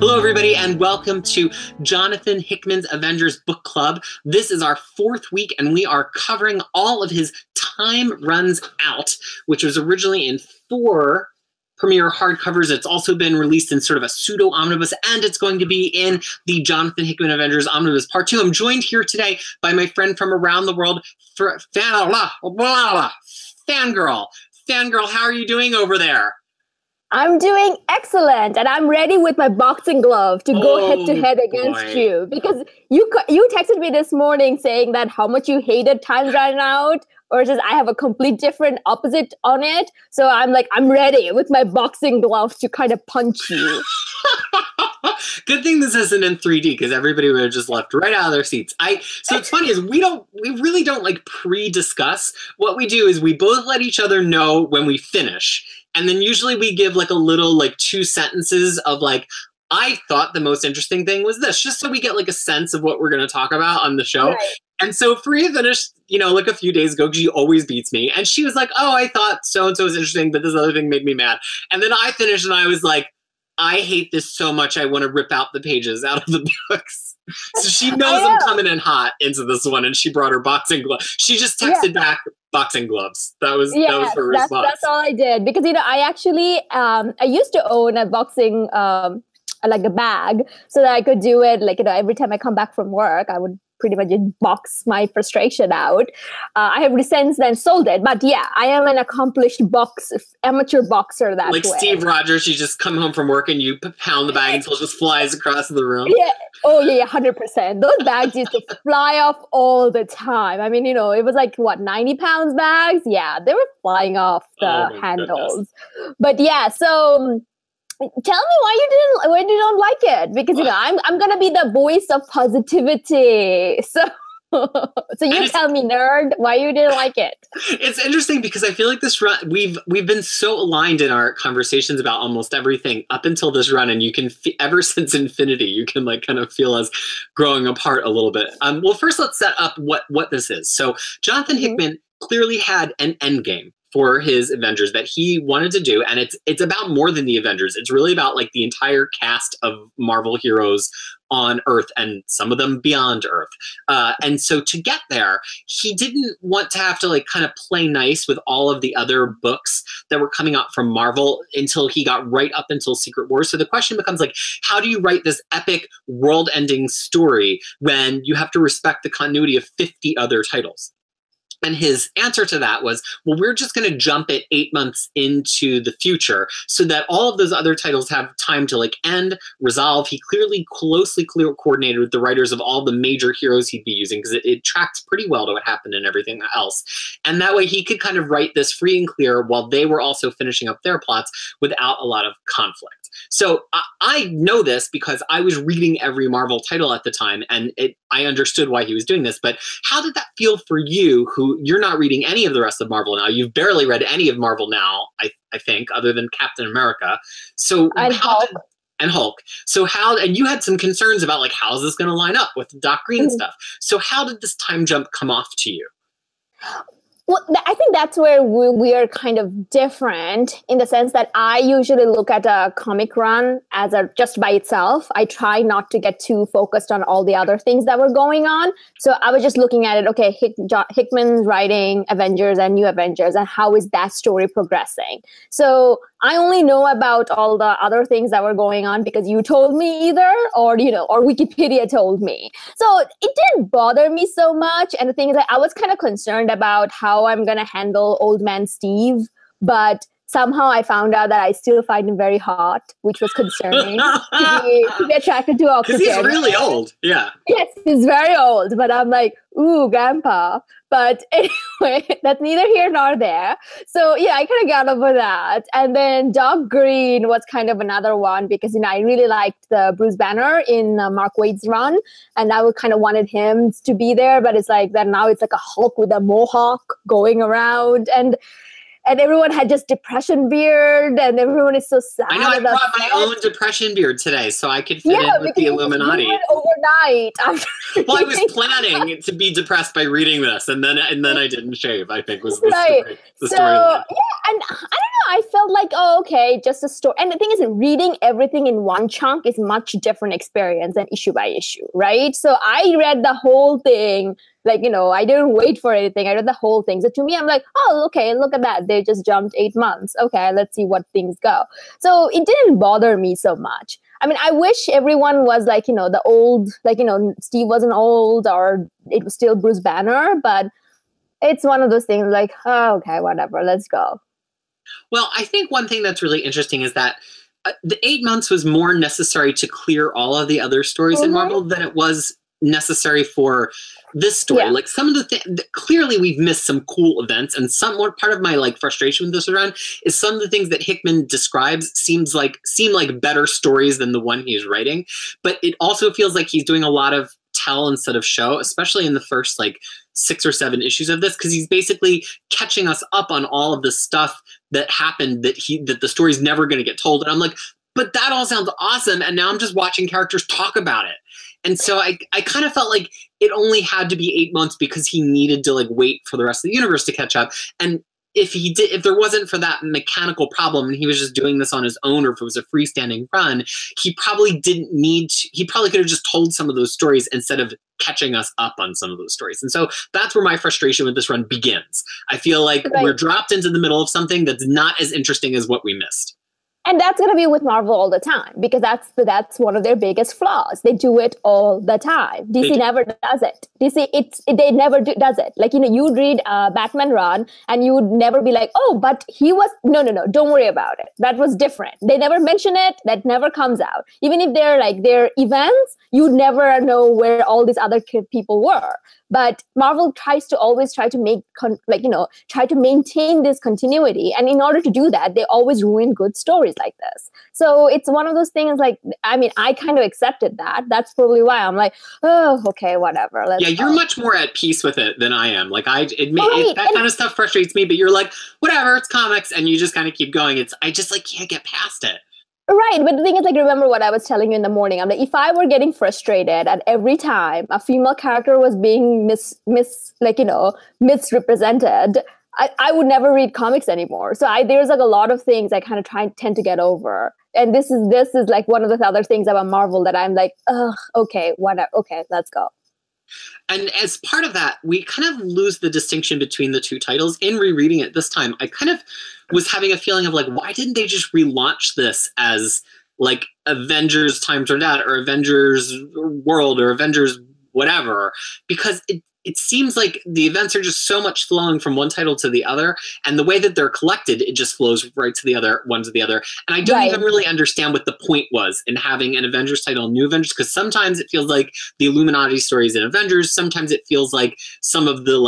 Hello, everybody, and welcome to Jonathan Hickman's Avengers Book Club. This is our fourth week, and we are covering all of his Time Runs Out, which was originally in 4 premiere hardcovers. It's also been released in sort of a pseudo-omnibus, and it's going to be in the Jonathan Hickman Avengers Omnibus Part 2. I'm joined here today by my friend from around the world, Fangirl. Fangirl, how are you doing over there? I'm doing excellent, and I'm ready with my boxing glove to go head-to-head against you. Because you texted me this morning saying that how much you hated Time Running Out, or just I have a complete different opposite on it. So I'm like, I'm ready with my boxing glove to kind of punch you. Good thing this isn't in 3D, because everybody would have just left right out of their seats. So it's funny is we really don't like pre-discuss. What we do is we both let each other know when we finish. And then usually we give like a little like 2 sentences of like, I thought the most interesting thing was this, just so we get like a sense of what we're going to talk about on the show. Right. And so Faria finished, like a few days ago, because she always beats me. And she was like, oh, I thought so-and-so was interesting, but this other thing made me mad. And then I finished and I was like, I hate this so much, I want to rip out the pages out of the books. So she knows I'm coming in hot into this one, and she brought her boxing glove. She just texted back boxing gloves. That was her response. That's all I did, because I actually I used to own a boxing like a bag, so that I could do it every time I come back from work. I would pretty much just box my frustration out. I have since then sold it, but yeah, I am an accomplished amateur boxer that way. Like Steve Rogers, you just come home from work and you pound the bag until it just flies across the room. Yeah. Oh yeah, 100%. Those bags used to fly off all the time. I mean, it was like 90 pounds bags. Yeah, they were flying off the handles. Goodness. But yeah, so tell me why you don't like it, because I'm gonna be the voice of positivity. So you tell me, nerd, why you didn't like it. It's interesting because I feel like this run we've been so aligned in our conversations about almost everything up until this run, and you can ever since Infinity, you can kind of feel us growing apart a little bit. Well, first let's set up what this is. So Jonathan Hickman clearly had an end game for his Avengers that he wanted to do, and it's about more than the Avengers. It's really about like the entire cast of Marvel heroes on Earth, and some of them beyond Earth. And so to get there, he didn't want to have to kind of play nice with all of the other books that were coming out from Marvel until he got right up until Secret Wars. So the question becomes how do you write this epic world-ending story when you have to respect the continuity of 50 other titles? And his answer to that was, well, we're just going to jump it 8 months into the future so that all of those other titles have time to end, resolve. He closely coordinated with the writers of all the major heroes he'd be using, because it tracks pretty well to what happened and everything else. And that way he could kind of write this free and clear while they were also finishing up their plots without a lot of conflict. So I know this because I was reading every Marvel title at the time, and I understood why he was doing this. But how did that feel for you, who you're not reading any of the rest of Marvel now? You've barely read any of Marvel now, I think, other than Captain America. So and Hulk. So and you had some concerns about how is this going to line up with Doc Green stuff. So how did this time jump come off to you? Well, I think that's where we are kind of different, in the sense that I usually look at a comic run as just by itself. I try not to get too focused on all the other things that were going on. So I was just looking at it, okay, Hickman's writing Avengers and New Avengers, and how is that story progressing? So I only know about all the other things that were going on because you told me either, or Wikipedia told me. So it didn't bother me so much. And the thing is I was kind of concerned about how I'm going to handle Old Man Steve, but somehow I found out that I still find him very hot, which was concerning to be attracted to Octopus. Because he's really old, yeah. Yes, he's very old, but I'm like, ooh, grandpa. But anyway, that's neither here nor there. So yeah, I kind of got over that. And then Doc Green was kind of another one, because I really liked the Bruce Banner in Mark Waid's run, and I kind of wanted him to be there. But it's like that now it's like a Hulk with a mohawk going around, and everyone had just depression beard, and everyone is so sad. I know, I brought my own depression beard today, so I could fit in with the Illuminati. Overnight. Well, I was planning to be depressed by reading this, and then I didn't shave, I think was the story. Yeah, and I don't know, I felt felt like, oh, okay, just a story. And the thing is, reading everything in one chunk is much different experience than issue by issue, right? So I read the whole thing, like, I didn't wait for anything. I read the whole thing. So to me, I'm like, oh, okay, look at that. They just jumped 8 months. Okay, let's see what things go. So it didn't bother me so much. I mean, I wish everyone was like, the old, like, Steve wasn't old or it was still Bruce Banner, but it's one of those things like, oh, okay, whatever, let's go. Well, I think one thing that's really interesting is that the 8 months was more necessary to clear all of the other stories in Marvel than it was necessary for this story. Yeah. Like some of the things, clearly we've missed some cool events, and part of my like frustration with this run is some of the things that Hickman describes seem like better stories than the one he's writing. But it also feels like he's doing a lot of tell instead of show, especially in the first like 6 or 7 issues of this, because he's basically catching us up on all of the stuff that happened that the story's never going to get told. And I'm like, but that all sounds awesome, and now I'm just watching characters talk about it. And so I kind of felt like it only had to be 8 months because he needed to like wait for the rest of the universe to catch up. And if there wasn't for that mechanical problem and he was just doing this on his own, or if it was a freestanding run, he probably could have just told some of those stories instead of catching us up on some of those stories. And so that's where my frustration with this run begins. I feel like we're dropped into the middle of something that's not as interesting as what we missed. And that's going to be with Marvel all the time, because that's one of their biggest flaws. They do it all the time. DC never does it. They never does it. Like, you'd read Batman run and you would never be like, oh, but he was, no, don't worry about it. That was different. They never mention it. That never comes out. Even if they're like their events, you'd never know where all these other people were. But Marvel always try to maintain this continuity. And in order to do that, they always ruin good stories like this. So it's one of those things like, I mean, I kind of accepted that. That's probably why I'm like, oh, okay, whatever. You're much more at peace with it than I am. Like that kind of stuff frustrates me, but you're like, whatever, it's comics. And you just kind of keep going. I just like can't get past it. Right, but the thing is, like, remember what I was telling you in the morning. I'm like, if I were getting frustrated at every time a female character was being misrepresented, I would never read comics anymore. So there's like a lot of things I kind of tend to get over, and this is like one of the other things about Marvel that I'm like, ugh, okay, whatever, okay, let's go. And as part of that, we kind of lose the distinction between the two titles. In rereading it this time, I kind of was having a feeling of like, why didn't they just relaunch this as like Avengers Time Turned Out, or Avengers World, or Avengers whatever? Because it seems like the events are just so much flowing from one title to the other, and the way that they're collected, it just flows right to the other, one to the other. And I don't even really understand what the point was in having an Avengers title, New Avengers, because sometimes it feels like the Illuminati stories in Avengers, sometimes it feels like some of the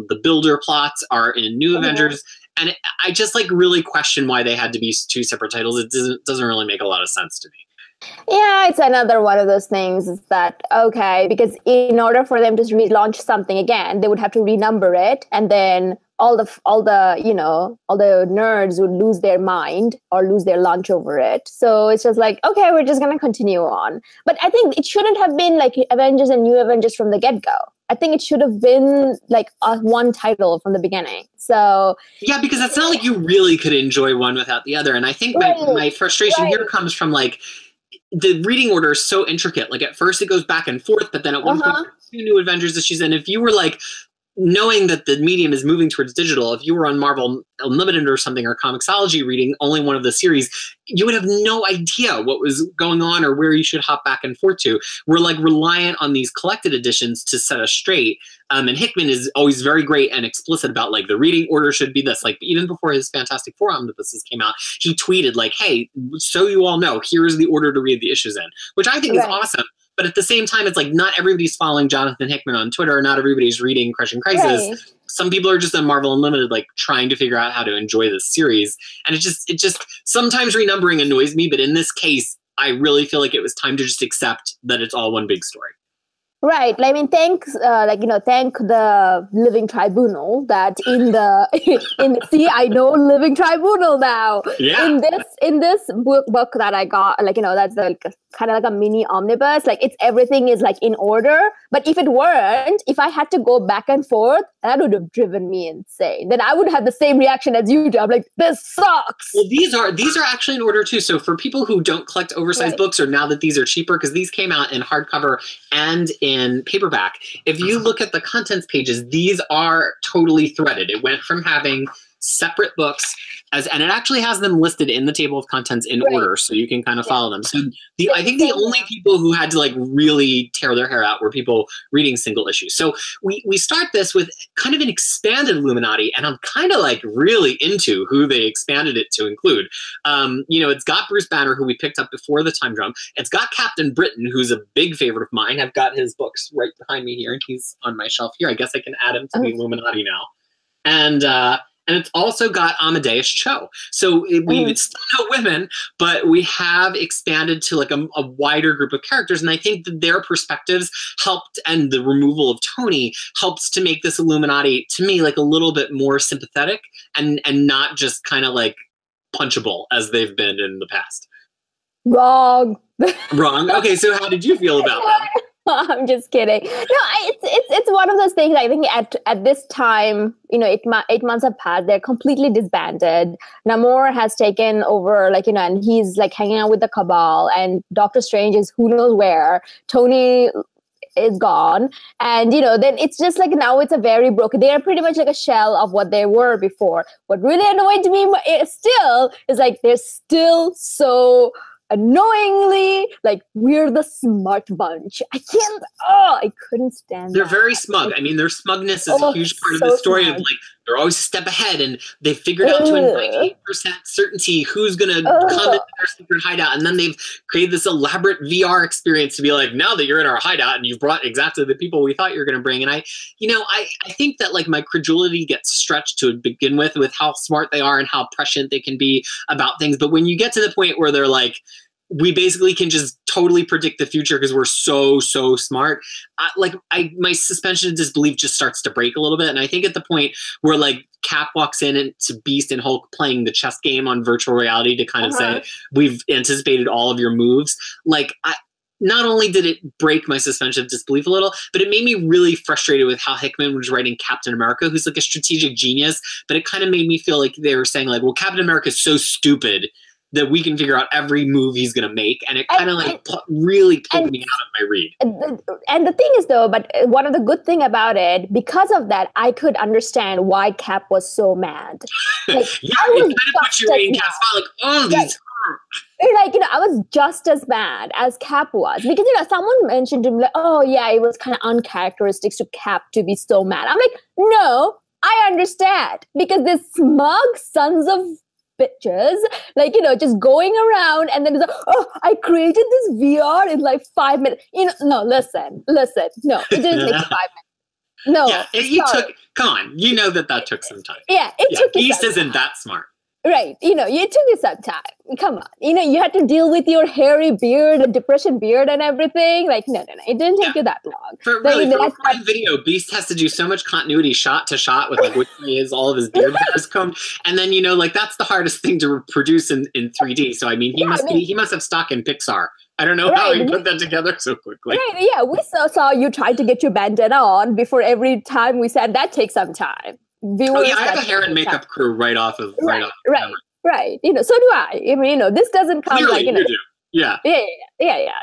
the builder plots are in New Avengers. And I just like really question why they had to be 2 separate titles. It doesn't really make a lot of sense to me. Yeah, it's another one of those things is that, okay, because in order for them to relaunch something again, they would have to renumber it, and then all the nerds would lose their mind or lose their lunch over it. So it's just like, okay, we're just going to continue on. But I think it shouldn't have been like Avengers and New Avengers from the get-go. I think it should have been like one title from the beginning. So yeah, because it's not like you really could enjoy one without the other. And I think my frustration here comes from like, the reading order is so intricate. Like at first it goes back and forth, but then at one point, 2 New Avengers issues. And if you were like, knowing that the medium is moving towards digital, if you were on Marvel Unlimited or something, or Comixology reading only one of the series, you would have no idea what was going on or where you should hop back and forth to. We're like reliant on these collected editions to set us straight. And Hickman is always very great and explicit about like the reading order should be this. Like even before his Fantastic Four omnibuses came out, he tweeted like, hey, so you all know, here's the order to read the issues in, which I think is awesome. But at the same time, it's like not everybody's following Jonathan Hickman on Twitter. Not everybody's reading Crushing Crisis. Right. Some people are just on Marvel Unlimited, like trying to figure out how to enjoy this series. And it just sometimes renumbering annoys me. But in this case, I really feel like it was time to just accept that it's all one big story. Right. I mean, thank the Living Tribunal that see, I know Living Tribunal now. Yeah. In this book that I got, that's the kind of like a mini omnibus. Like everything is like in order. But if it weren't, if I had to go back and forth, that would have driven me insane. Then I would have the same reaction as you do. I'm like, this sucks. Well, these are actually in order too. So for people who don't collect oversized books, or now that these are cheaper, because these came out in hardcover and in paperback, if you look at the contents pages, these are totally threaded. It went from having separate books and it actually has them listed in the table of contents in order, so you can kind of follow them. So I think the only people who had to like really tear their hair out were people reading single issues. So we start this with kind of an expanded Illuminati, and I'm kind of like really into who they expanded it to include. It's got Bruce Banner, who we picked up before the Time Drum. It's got Captain Britain, who's a big favorite of mine. I've got his books right behind me here, and he's on my shelf here. I guess I can add him to the Illuminati now. And it's also got Amadeus Cho. So it's still no women, but we have expanded to like a wider group of characters. And I think that their perspectives helped, and the removal of Tony helps to make this Illuminati, to me, like a little bit more sympathetic and not just kind of like punchable as they've been in the past. Wrong. Wrong. Okay, so how did you feel about that? I'm just kidding. No, it's one of those things. I think at this time, 8 months have passed. They're completely disbanded. Now has taken over, and he's like hanging out with the Cabal, and Doctor Strange is who knows where. Tony is gone, and then it's just like now it's a very broken. They are pretty much like a shell of what they were before. What really annoyed me still is like they're still so annoyingly like we're the smart bunch. I couldn't stand They're very smug. I mean, their smugness is a huge part of the story smug. of like they're always a step ahead, and they figured out to a 98% certainty who's going to come into their secret hideout. And then they've created this elaborate VR experience to be like, now that you're in our hideout and you've brought exactly the people we thought you were going to bring. And I think that like my credulity gets stretched to begin with how smart they are and how prescient they can be about things. But when you get to the point where they're like, we basically can just totally predict the future because we're so smart. My suspension of disbelief just starts to break a little bit. And I think at the point where like Cap walks in and to Beast and Hulk playing the chess game on virtual reality to kind of say, we've anticipated all of your moves. Not only did it break my suspension of disbelief a little, but it made me really frustrated with how Hickman was writing Captain America, who's like a strategic genius. But it kind of made me feel like they were saying like, well, Captain America is so stupid that we can figure out every move he's going to make. And it kind of really pulled me out of my read. And the thing is though, but one of the good thing about it, because of that, I could understand why Cap was so mad. Like, it kind of puts you in Cap's spot, like, oh, these I was just as mad as Cap was, because someone mentioned to me like, oh yeah, it was kind of uncharacteristic to Cap to be so mad. I'm like, no, I understand, because this smug sons of bitches, just going around, and then it's like, oh, I created this VR in like 5 minutes. No, listen. No, it didn't take 5 minutes. No, come on, that took some time. Yeah, it took. Beast isn't that smart. Right, it took you some time. Come on, you had to deal with your hairy beard and depression beard and everything. Like, no, it didn't take you that long. For one video, Beast has to do so much continuity shot to shot with like which he is, all of his beard hairs combed, and then that's the hardest thing to produce in 3D. So I mean, he must have stock in Pixar. I don't know how he put that together so quickly. Right, yeah, we saw you trying to get your bandana on before every time we said that takes some time. Viewers I have a hair and makeup crew right off of camera. Right. So do I. I mean, this doesn't come Clearly, like, you do. Yeah.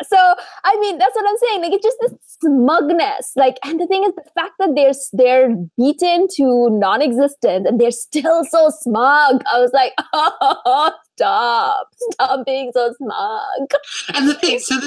So, I mean, that's what I'm saying. Like, it's just this smugness. Like, and the thing is, the fact that they're beaten to non-existent and they're still so smug. I was like, oh, stop being so smug. And the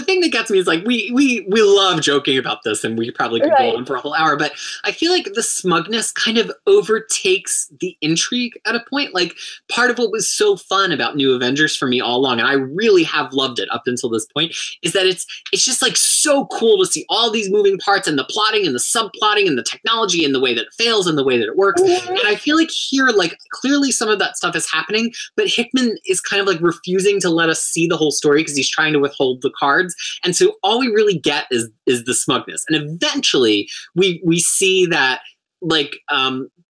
thing that gets me is like, we love joking about this, and we probably could go on for a whole hour, but I feel like the smugness kind of overtakes the intrigue at a point. Like, part of what was so fun about New Avengers for me all along, and I really have loved it up until this point, is that it's just like so cool to see all these moving parts and the plotting and the subplotting and the technology and the way that it fails and the way that it works. And I feel like here, like, clearly some of that stuff is happening, but Hickman is kind of like refusing to let us see the whole story because he's trying to withhold the cards. And so all we really get is the smugness. And eventually we see that like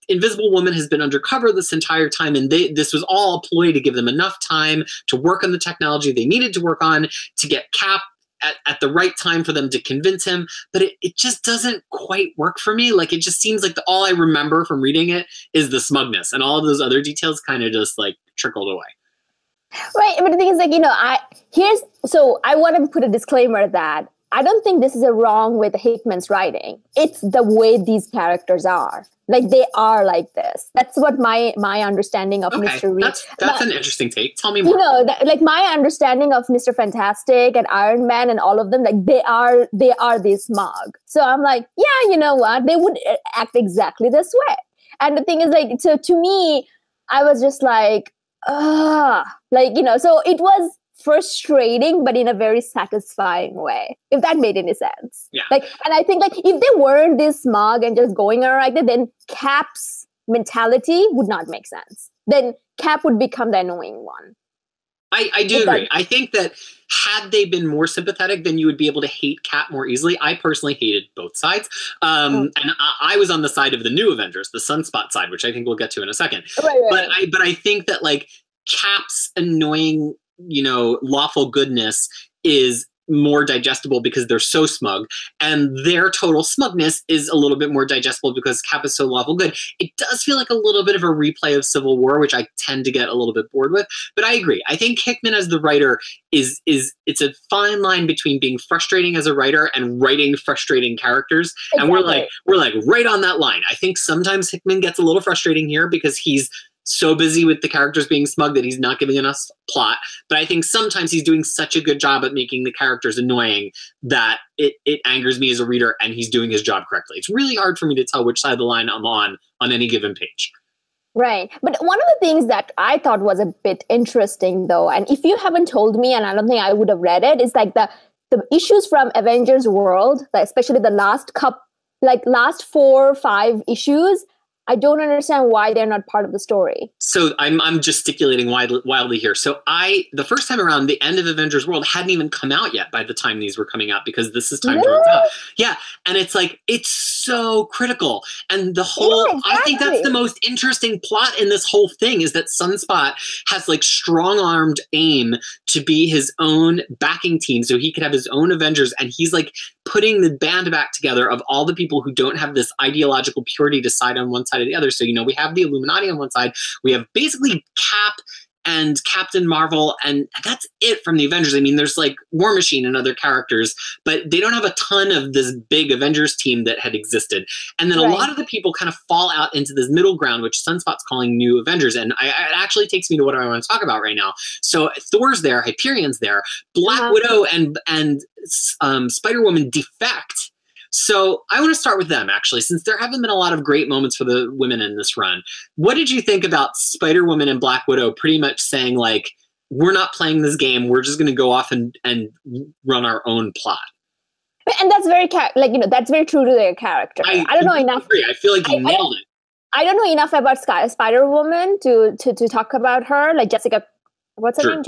Invisible Woman has been undercover this entire time, and this was all a ploy to give them enough time to work on the technology they needed to work on to get Cap at the right time for them to convince him, but it just doesn't quite work for me. Like, it just seems like all I remember from reading it is the smugness, and all of those other details kind of just like trickled away. Right, but the thing is, like, I want to put a disclaimer that I don't think this is a wrong with Hickman's writing. It's the way these characters are. Like, they are like this. That's what my understanding of Mr. Reed. That's an interesting take. Tell me more. Like, my understanding of Mr. Fantastic and Iron Man and all of them, like, they are this smug. So I'm like, yeah, you know what? They would act exactly this way. And the thing is, like, so to me, I was just like, so it was frustrating, but in a very satisfying way, if that made any sense. Yeah. Like, and I think, like, if they weren't this smug and just going around like that, then Cap's mentality would not make sense. Then Cap would become the annoying one. I do agree. I think that had they been more sympathetic, then you would be able to hate Cap more easily. I personally hated both sides. And I was on the side of the new Avengers, the Sunspot side, which I think we'll get to in a second. Right. But I think that, like, Cap's annoying, lawful goodness is more digestible because they're so smug, and their total smugness is a little bit more digestible because Cap is so lawful good. It does feel like a little bit of a replay of Civil War, which I tend to get a little bit bored with, but I agree. I think Hickman as the writer it's a fine line between being frustrating as a writer and writing frustrating characters. Exactly. And we're like right on that line. I think sometimes Hickman gets a little frustrating here because he's so busy with the characters being smug that he's not giving us plot. But I think sometimes he's doing such a good job at making the characters annoying that it angers me as a reader, and he's doing his job correctly. It's really hard for me to tell which side of the line I'm on any given page. Right. But one of the things that I thought was a bit interesting, though, and if you haven't told me, and I don't think I would have read it, is like the issues from Avengers World, like especially the last 4 or 5 issues, I don't understand why they're not part of the story. So I'm gesticulating wildly here. So the first time around, the end of Avengers World hadn't even come out yet by the time these were coming out, because this is time to run out. Yeah. And it's like, it's so critical. And the whole, exactly. I think that's the most interesting plot in this whole thing, is that Sunspot has like strong-armed AIM to be his own backing team so he could have his own Avengers. And he's like putting the band back together of all the people who don't have this ideological purity to side on one side or the other. So, we have the Illuminati on one side. We have basically Cap and Captain Marvel, and that's it from the Avengers. I mean, there's like War Machine and other characters, but they don't have a ton of this big Avengers team that had existed. And then a lot of the people kind of fall out into this middle ground, which Sunspot's calling New Avengers. And it actually takes me to what I want to talk about right now. So Thor's there, Hyperion's there, Black Widow and Spider-Woman defect. So I want to start with them, actually, since there haven't been a lot of great moments for the women in this run. What did you think about Spider-Woman and Black Widow pretty much saying, like, we're not playing this game, we're just going to go off and run our own plot? And that's very, that's very true to their character. I don't know enough. Agree. I feel like you nailed it. I don't know enough about Spider-Woman to talk about her. Like Jessica, what's her name?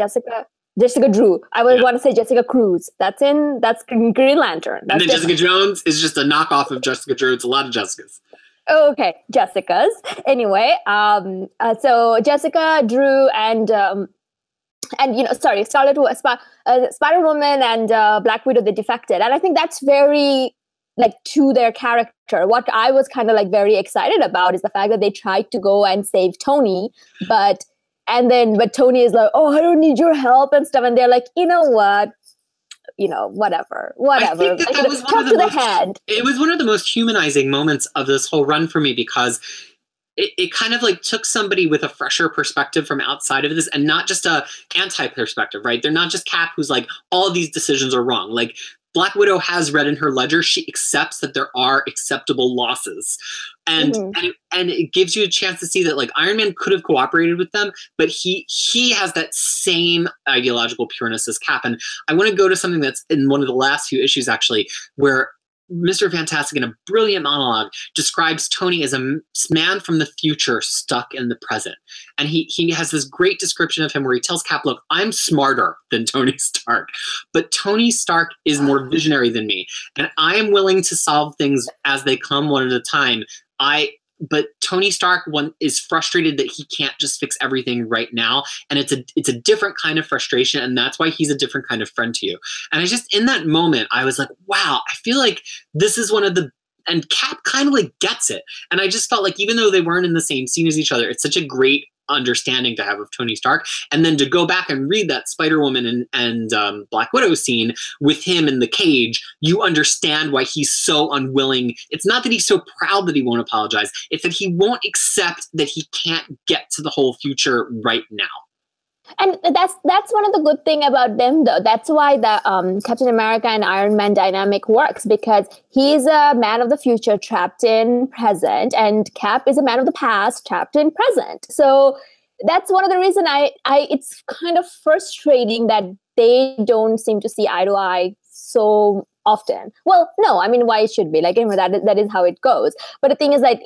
Jessica Drew. I would want to say Jessica Cruz. That's Green Lantern. And then Jessica Jones is just a knockoff of Jessica Drew. It's a lot of Jessicas. Oh, okay, Jessicas. Anyway, so Jessica Drew and Spider-Woman and Black Widow, they defected, and I think that's very to their character. What I was kind of very excited about is the fact that they tried to go and save Tony, but Tony is like, oh, I don't need your help and stuff. And they're like, you know what? Whatever. I think that was it was one of the most humanizing moments of this whole run for me, because it kind of took somebody with a fresher perspective from outside of this, and not just a anti-perspective, right? They're not just Cap, who's like, all of these decisions are wrong. Like, Black Widow has read in her ledger, she accepts that there are acceptable losses. And it gives you a chance to see that Iron Man could have cooperated with them, but he has that same ideological pureness as Cap. And I want to go to something that's in one of the last few issues, actually, where Mr. Fantastic, in a brilliant monologue, describes Tony as a man from the future stuck in the present. And he has this great description of him where he tells Cap, look, I'm smarter than Tony Stark, but Tony Stark is more visionary than me. And I am willing to solve things as they come one at a time. Tony Stark is frustrated that he can't just fix everything right now, and it's a different kind of frustration, and that's why he's a different kind of friend to you. And I just, in that moment, I was like, wow, I feel like this is one of the, and Cap kind of like gets it. And I just felt like even though they weren't in the same scene as each other, it's such a great understanding to have of Tony Stark. And then to go back and read that Spider-Woman and Black Widow scene with him in the cage, you understand why he's so unwilling. It's not that he's so proud that he won't apologize. It's that he won't accept that he can't get to the whole future right now. And that's one of the good thing about them, though. That's why the Captain America and Iron Man dynamic works, because he's a man of the future trapped in present, and Cap is a man of the past trapped in present. So that's one of the reasons it's kind of frustrating that they don't seem to see eye to eye so often. Well, no, I mean, why it should be like, that is how it goes. But the thing is that,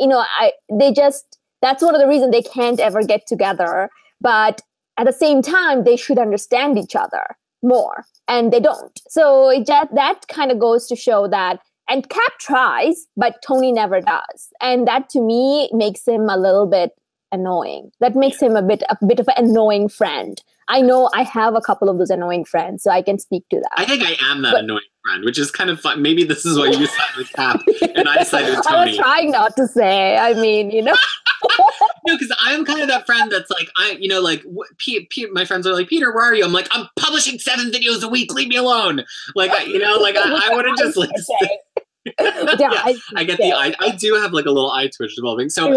that's one of the reasons they can't ever get together. But at the same time, they should understand each other more, and they don't. So that kind of goes to show that, and Cap tries, but Tony never does. And that, to me, makes him a little bit annoying. That makes him a bit of an annoying friend. I know I have a couple of those annoying friends, so I can speak to that. I think I am that annoying friend, which is kind of fun. Maybe this is why you side with Cap and I side with Tony. I was trying not to say. I mean, No, because I'm kind of that friend that's like, my friends are like, Peter, where are you? I'm like, I'm publishing 7 videos a week. Leave me alone. Like, I would have just like. I get I do have like a little eye twitch developing. So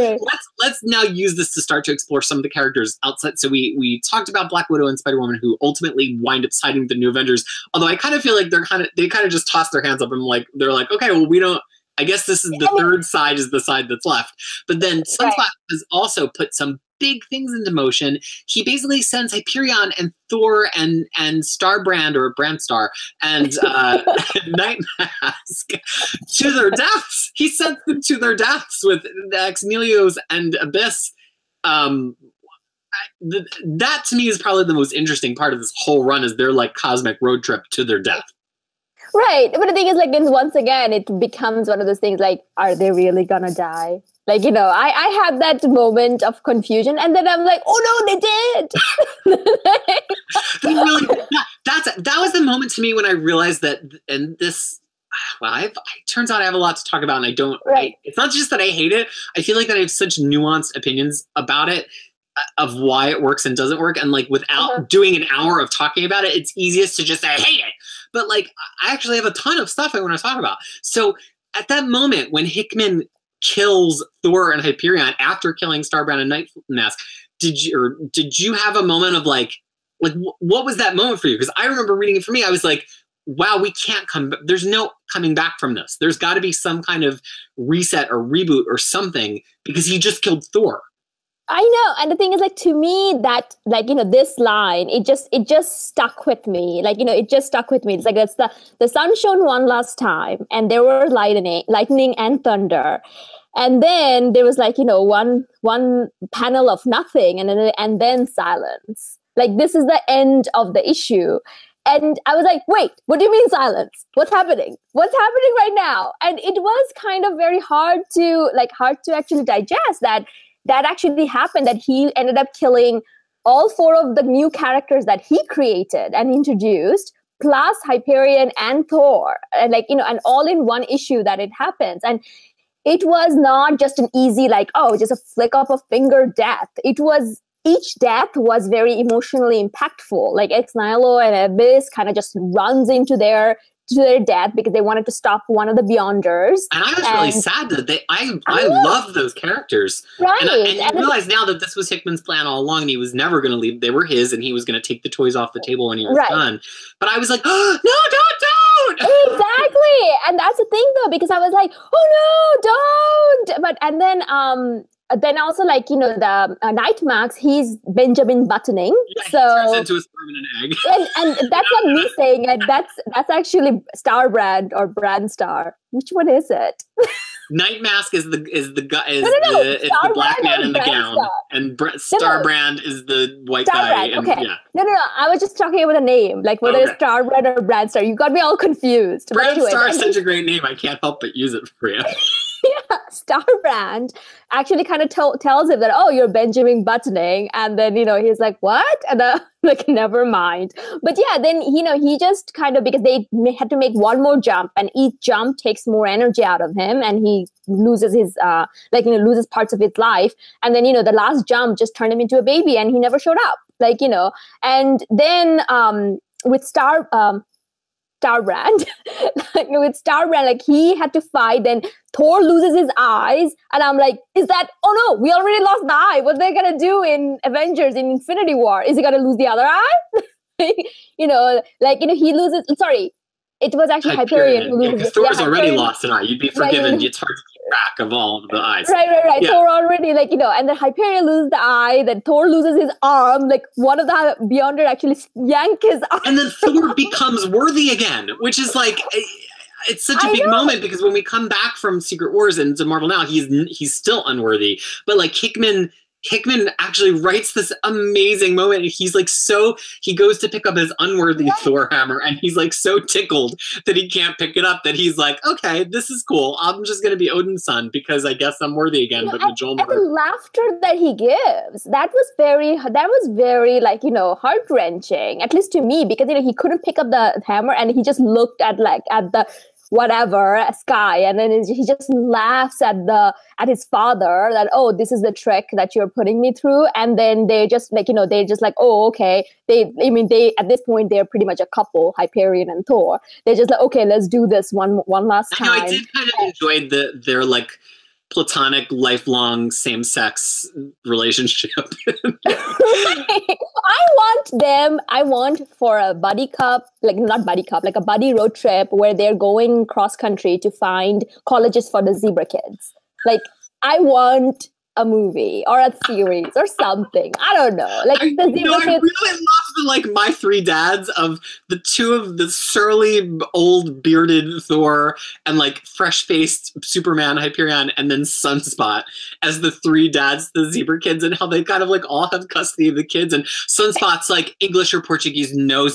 let's now use this to start to explore some of the characters outside. So we talked about Black Widow and Spider-Woman, who ultimately wind up siding with the New Avengers. Although I kind of feel like they kind of just toss their hands up and like they're like, okay, well, we don't. I guess this is the third side is the side that's left. But then Sunspot has also put some big things into motion. He basically sends Hyperion and Thor and Starbrand or Brandstar and Nightmask to their deaths. He sent them to their deaths with the Exnelios and Abyss. That to me is probably the most interesting part of this whole run, is their like cosmic road trip to their death. Right. But the thing is, like, once again, it becomes one of those things like, are they really gonna die? Like, I had that moment of confusion, and then I'm like, oh no, they did. That was the moment to me when I realized that, and this, well, it turns out I have a lot to talk about, and I don't, it's not just that I hate it, I feel like that I have such nuanced opinions about it, of why it works and doesn't work, and like without doing an hour of talking about it, it's easiest to just say I hate it. But like, I actually have a ton of stuff I want to talk about. So at that moment when Hickman kills Thor and Hyperion after killing Starbrand and Nightmask, did you have a moment of like what was that moment for you? Because I remember reading it for me, I was like, wow, we can't there's no coming back from this. There's got to be some kind of reset or reboot or something, because he just killed Thor. I know. And the thing is, like, to me, that, like, this line, it just stuck with me. Like, it just stuck with me. It's like, it's the sun shone one last time, and there were lightning and thunder. And then there was like, one panel of nothing, and then silence. Like, this is the end of the issue. And I was like, wait, what do you mean silence? What's happening? What's happening right now? And it was kind of very hard to actually digest that actually happened, that he ended up killing all 4 of the new characters that he created and introduced, plus Hyperion and Thor, and and all in one issue that it happens. And it was not just an easy, like, oh, just a flick of a finger death. Each death was very emotionally impactful. Like, Ex Nihilo and Abyss kind of just runs into their death because they wanted to stop one of the Beyonders. And I was really sad that I loved those characters. Right. And you realize now that this was Hickman's plan all along, and he was never going to leave. They were his, and he was going to take the toys off the table when he was done. But I was like, oh, no, don't! Exactly. And that's the thing, though, because I was like, oh, no, don't! But, and then also, like, the Nightmask, he's Benjamin Buttoning. Yeah, so he turns into a sperm and an egg. and that's not me saying it. That's actually Starbrand or Brandstar. Which one is it? Nightmask is the black man in the gown, and Starbrand is the white guy. And, okay. Yeah. No. I was just talking about the name, like whether it's Starbrand or Brandstar. You got me all confused. Brandstar is such a great name. I can't help but use it for you. Starbrand actually kind of tells him that, oh, you're Benjamin Buttoning. And then, he's like, what? And like, never mind. But yeah, then, he just kind of, because they had to make one more jump, and each jump takes more energy out of him, and he loses his, loses parts of his life. And then, the last jump just turned him into a baby, and he never showed up. And then with Starbrand, like he had to fight, then Thor loses his eyes, and I'm like, oh no, we already lost the eye. What are they gonna do in Avengers in Infinity War? Is he gonna lose the other eye? He loses, sorry, it was actually Hyperion who loses. Thor's already lost an eye. You'd be forgiven. It's hard to keep track of all of the eyes. Right. Yeah. Thor already, and then Hyperion loses the eye, then Thor loses his arm, like one of the Beyonder actually yank his arm. And then Thor becomes worthy again, which is like, it's such a big moment, because when we come back from Secret Wars and to Marvel Now, he's still unworthy. But like Hickman actually writes this amazing moment, and he's like, he goes to pick up his unworthy Thor hammer, and he's like so tickled that he can't pick it up that he's like, okay, this is cool. I'm just going to be Odin's son because I guess I'm worthy again. But Mjolnir. And the laughter that he gives, that was very heart wrenching, at least to me, because he couldn't pick up the hammer, and he just looked at the whatever sky, and then he just laughs at his father that, oh, this is the trick that you're putting me through. And then they just oh, okay, they at this point they're pretty much a couple, Hyperion and Thor. They're just like, okay, let's do this one last time. I did kind of enjoy their like platonic, lifelong, same-sex relationship. I want for a buddy cup, like not buddy cup, like a buddy road trip where they're going cross-country to find colleges for the zebra kids. Like, I want a movie or a series or something. I don't know. Like I really love the My Three Dads of the two of the surly old bearded Thor and like fresh-faced Superman, Hyperion, and then Sunspot as the three dads, the zebra kids, and how they kind of like all have custody of the kids. And Sunspot's like English or Portuguese, no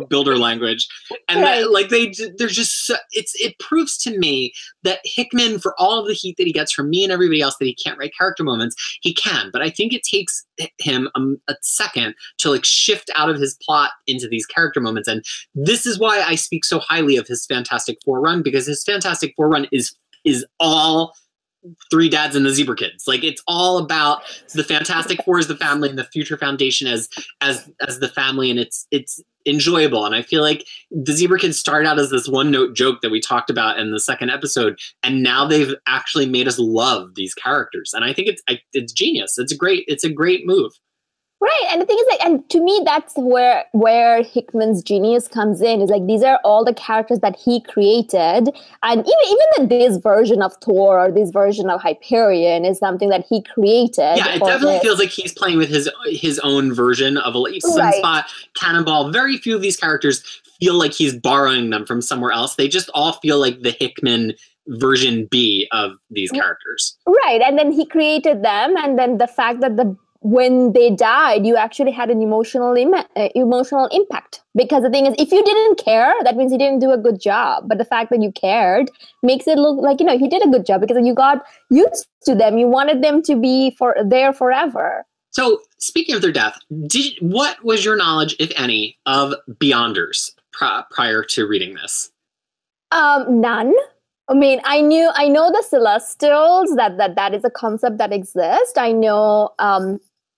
builder language, and they're just it proves to me that Hickman, for all of the heat that he gets from me and everybody else that he can't write character moments, he can, but I think it takes him a second to like shift out of his plot into these character moments. And this is why I speak so highly of his Fantastic Four run, because his Fantastic Four run is all three dads and the zebra kids. Like, it's all about the Fantastic Four as the family and the Future Foundation as the family, and it's enjoyable. And I feel like the zebra kids started out as this one-note joke that we talked about in the second episode, and now they've actually made us love these characters. And I think it's genius. It's a great move. Right, and the thing is, like, and to me, that's where Hickman's genius comes in. Is like, these are all the characters that he created, and even this version of Thor or this version of Hyperion is something that he created. Yeah, it definitely feels like he's playing with his own version of a Sunspot, Cannonball. Very few of these characters feel like he's borrowing them from somewhere else. They just all feel like the Hickman version B of these characters. Right, and then he created them, and then the fact that when they died, you actually had an emotional impact. Because the thing is, if you didn't care, that means you didn't do a good job. But the fact that you cared makes it look like, he did a good job, because you got used to them. You wanted them to be there forever. So, speaking of their death, what was your knowledge, if any, of Beyonders prior to reading this? None. I mean, I know the Celestials, that is a concept that exists. I know,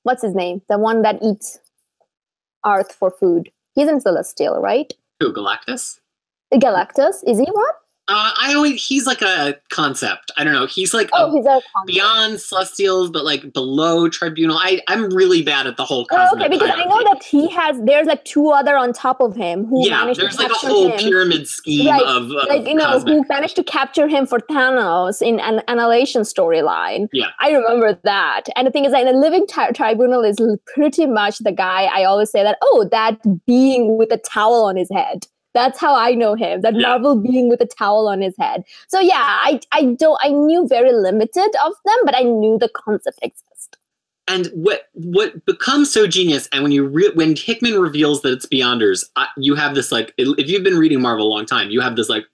what's his name? The one that eats Earth for food. He's in Celestial, right? Who, Galactus? Galactus? Is he one? He's like a concept. I don't know. He's like he's a beyond Celestials, but like below Tribunal. I'm really bad at the whole cosmic okay, because hierarchy. I know that there's like two other on top of him who managed to capture him. There's like a whole pyramid scheme of cosmic. Who managed to capture him for Thanos in an Annihilation storyline. Yeah. I remember that. And the thing is, like, the Living Tribunal is pretty much the guy I always say that, that being with a towel on his head. That's how I know him, that Marvel being with a towel on his head. So yeah, I knew very limited of them, but I knew the concept exists. And what becomes so genius, and when Hickman reveals that it's Beyonders, you have this like, if you've been reading Marvel a long time, you have this like,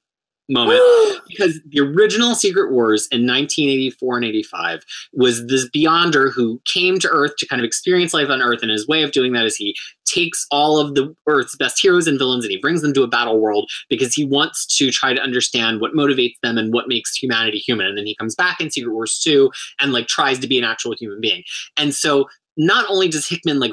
moment, because the original Secret Wars in 1984 and 85 was this Beyonder who came to Earth to kind of experience life on Earth, and his way of doing that is he takes all of the Earth's best heroes and villains and he brings them to a battle world because he wants to try to understand what motivates them and what makes humanity human. And then he comes back in Secret Wars 2 and like tries to be an actual human being. And so not only does Hickman like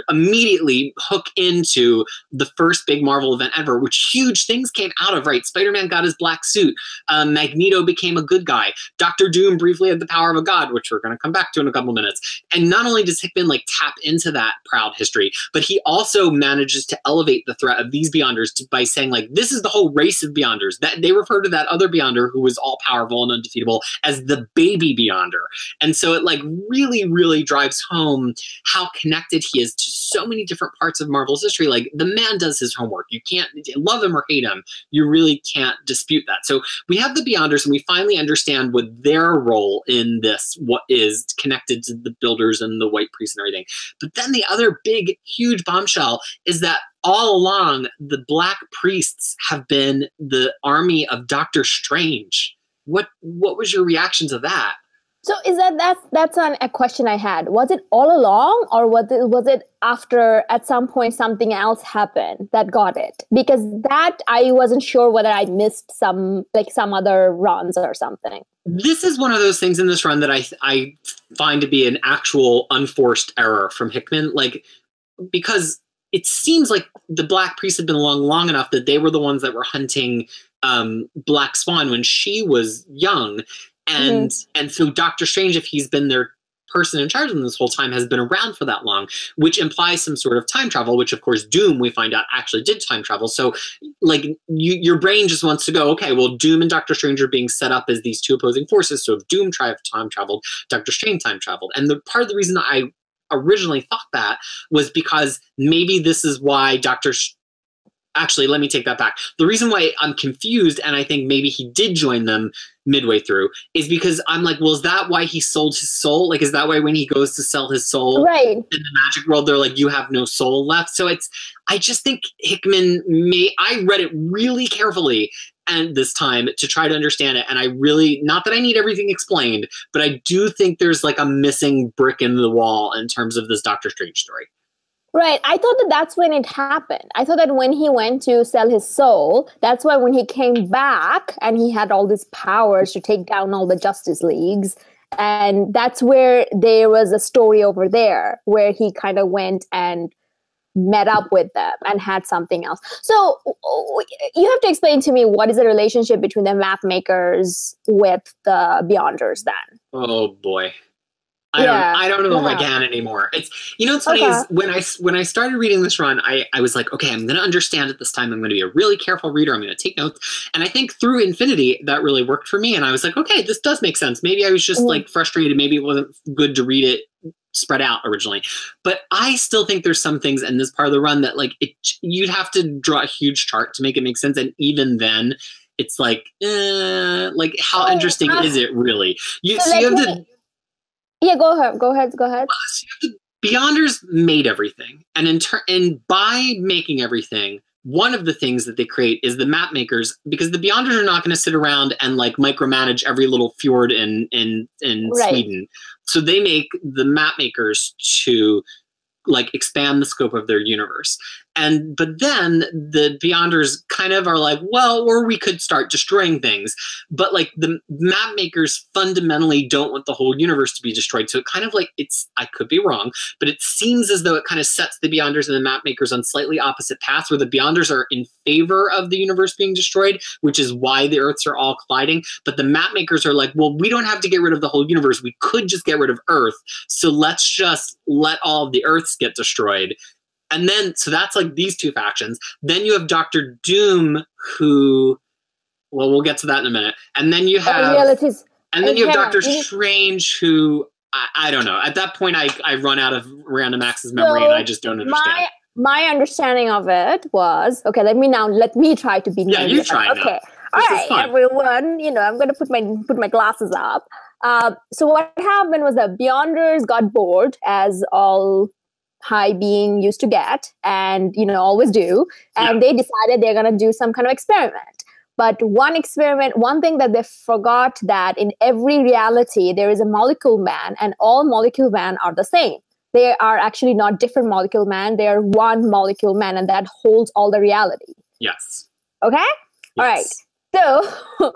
immediately hook into the first big Marvel event ever, which huge things came out of, right? Spider-Man got his black suit. Magneto became a good guy. Doctor Doom briefly had the power of a god, which we're going to come back to in a couple minutes. And not only does Hickman like tap into that proud history, but he also manages to elevate the threat of these Beyonders by saying like, this is the whole race of Beyonders. That they refer to that other Beyonder who was all powerful and undefeatable as the baby Beyonder. And so it like really, really drives home how connected he is to so many different parts of Marvel's history. Like the man does his homework. You can't love him or hate him. You really can't dispute that. So we have the Beyonders and we finally understand what their role in this, what is connected to the Builders and the White Priests and everything. But then the other big, huge bombshell is that all along the Black Priests have been the army of Doctor Strange. What was your reaction to that? So is that's a question I had. Was it all along, or was it after at some point something else happened that got it? Because that I wasn't sure whether I missed some other runs or something. This is one of those things in this run that I find to be an actual unforced error from Hickman. Like, because it seems like the Black Priests had been along long enough that they were the ones that were hunting Black Swan when she was young. And so Doctor Strange, if he's been their person in charge of them this whole time, has been around for that long, which implies some sort of time travel, which of course Doom, we find out, actually did time travel. So like your brain just wants to go, okay, well, Doom and Doctor Strange are being set up as these two opposing forces. So if Doom time traveled, Doctor Strange time traveled. And the part of the reason I originally thought that was because maybe this is why Actually, let me take that back. The reason why I'm confused, and I think maybe he did join them midway through, is because I'm like, well, is that why he sold his soul? Like, is that why when he goes to sell his soul in the magic world, they're like, you have no soul left? So I just think Hickman I read it really carefully and this time to try to understand it. And I really, not that I need everything explained, but I do think there's like a missing brick in the wall in terms of this Doctor Strange story. Right. I thought that's when it happened. I thought that when he went to sell his soul, that's why when he came back and he had all these powers to take down all the Justice Leagues. And that's where there was a story over there where he kind of went and met up with them and had something else. So you have to explain to me, what is the relationship between the map makers with the Beyonders then? Oh boy. I don't know if I can anymore. It's, what's funny is when I started reading this run, I was like, okay, I'm going to understand it this time. I'm going to be a really careful reader. I'm going to take notes. And I think through Infinity, that really worked for me. And I was like, okay, this does make sense. Maybe I was just like frustrated. Maybe it wasn't good to read it spread out originally. But I still think there's some things in this part of the run that like you'd have to draw a huge chart to make it make sense. And even then, it's like how interesting is it really? You have to... Yeah, go ahead. So the Beyonders made everything, and by making everything, one of the things that they create is the map makers, because the Beyonders are not going to sit around and like micromanage every little fjord in Sweden. So they make the map makers to like expand the scope of their universe. But then the Beyonders kind of are like, well, or we could start destroying things. But like the map makers fundamentally don't want the whole universe to be destroyed. So it kind of like, I could be wrong, but it seems as though it kind of sets the Beyonders and the map makers on slightly opposite paths, where the Beyonders are in favor of the universe being destroyed, which is why the Earths are all colliding. But the map makers are like, well, we don't have to get rid of the whole universe. We could just get rid of Earth. So let's just let all of the Earths get destroyed. And then, so that's like these two factions. Then you have Doctor Doom, who, well, we'll get to that in a minute. And then you have, you have Doctor Strange, who, I don't know. At that point, I run out of Random Access memory, and I just don't understand. My understanding of it was, okay, let me try to be. Yeah, you try. Okay, all right, everyone. I'm going to put my glasses up. So what happened was that Beyonders got bored, as all high being used to get, and always do, and they decided they're going to do some kind of experiment. But one thing that they forgot, that in every reality, there is a molecule man, and all molecule men are the same. They are actually not different molecule man. They are one molecule man, and that holds all the reality. Yes. Okay? Yes. All right. So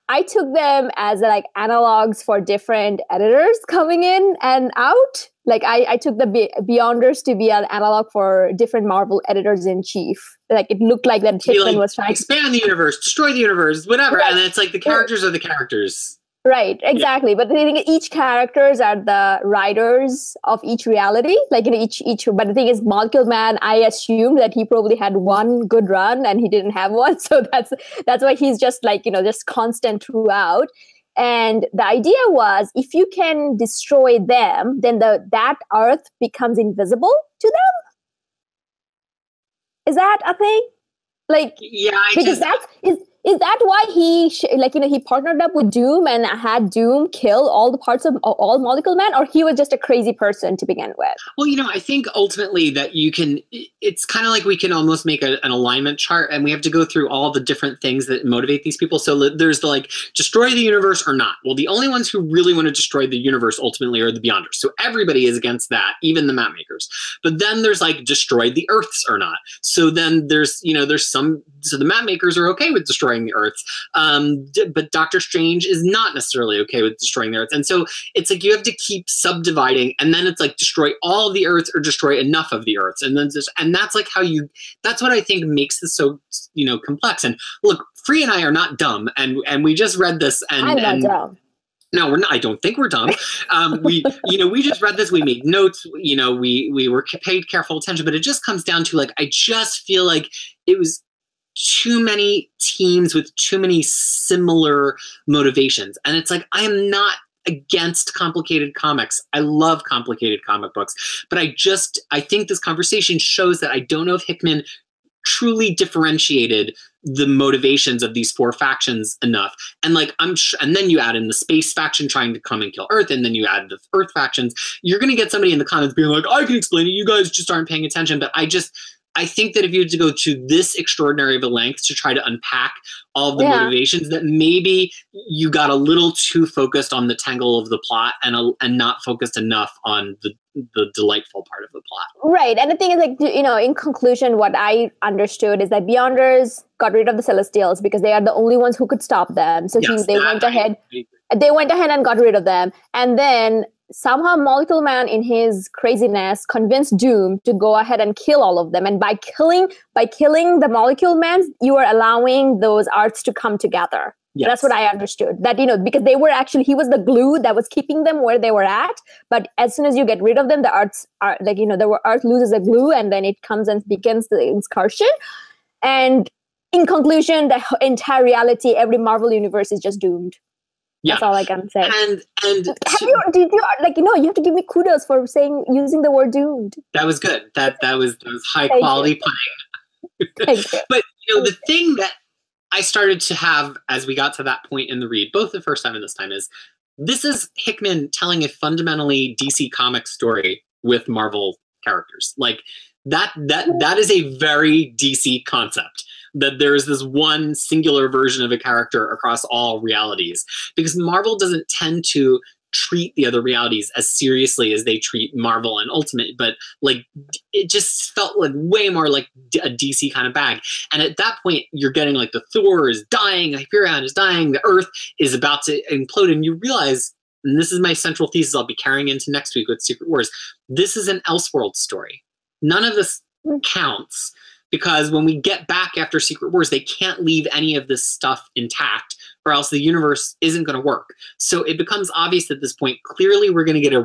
I took them as like analogs for different editors coming in and out. Like I took the Beyonders to be an analog for different Marvel editors-in-chief. Like it looked like that Hickman was trying to expand the universe, destroy the universe, whatever. Right. And it's like the characters are the characters. Right, exactly. Yeah. But the thing is, each characters are the writers of each reality. Like in each. But the thing is, Molecule Man, I assumed that he probably had one good run and he didn't have one. So that's why he's just like, just constant throughout. And the idea was, if you can destroy them, then that Earth becomes invisible to them. Is that a thing? Like, yeah, because is that why he partnered up with Doom and had Doom kill all the parts of all Molecule Man, or he was just a crazy person to begin with? Well, I think ultimately that it's kind of like we can almost make an alignment chart, and we have to go through all the different things that motivate these people. So there's the destroy the universe or not. Well, the only ones who really want to destroy the universe ultimately are the Beyonders. So everybody is against that, even the map makers. But then there's destroy the Earths or not. So then there's so the map makers are okay with destroying the Earths, but Doctor Strange is not necessarily okay with destroying the Earths. And so it's like you have to keep subdividing, and then it's like destroy all of the Earths or destroy enough of the Earths, and then that's like that's what I think makes this so complex. And look, Free and I are not dumb, and we just read this, and I'm not dumb. No, we're not. I don't think we're dumb. We just read this. We made notes. We were paid careful attention. But it just comes down to I just feel like it was too many teams with too many similar motivations, and it's like I am not against complicated comics. I love complicated comic books, but I think this conversation shows that I don't know if Hickman truly differentiated the motivations of these four factions enough. And and then you add in the space faction trying to come and kill Earth, and then you add the Earth factions. You're going to get somebody in the comments being like, I can explain it. You guys just aren't paying attention. But I think that if you had to go to this extraordinary of a length to try to unpack all of the motivations, that maybe you got a little too focused on the tangle of the plot and not focused enough on the delightful part of the plot. Right. And the thing is, in conclusion, what I understood is that Beyonders got rid of the Celestials because they are the only ones who could stop them. So they went ahead and got rid of them. And then somehow Molecule Man, in his craziness, convinced Doom to go ahead and kill all of them. And by killing the Molecule Man, you are allowing those arts to come together. Yes. That's what I understood. That, because they were he was the glue that was keeping them where they were at. But as soon as you get rid of them, the arts are the Earth loses a glue, and then it comes and begins the incursion. And in conclusion, the entire reality, every Marvel universe is just doomed. Yeah. That's all I can say. And you have to give me kudos for using the word doomed. That was good. That was high quality punning. Thank you. But the thing that I started to have as we got to that point in the read, both the first time and this time, is this is Hickman telling a fundamentally DC Comics story with Marvel characters. That is a very DC concept. That there is this one singular version of a character across all realities, because Marvel doesn't tend to treat the other realities as seriously as they treat Marvel and Ultimate, but it just felt way more like a DC kind of bag. And at that point, you're getting the Thor is dying, Hyperion is dying, the Earth is about to implode, and you realize, and this is my central thesis I'll be carrying into next week with Secret Wars, this is an Elseworld story. None of this counts. Because when we get back after Secret Wars, they can't leave any of this stuff intact, or else the universe isn't going to work. So it becomes obvious at this point, clearly we're going to get a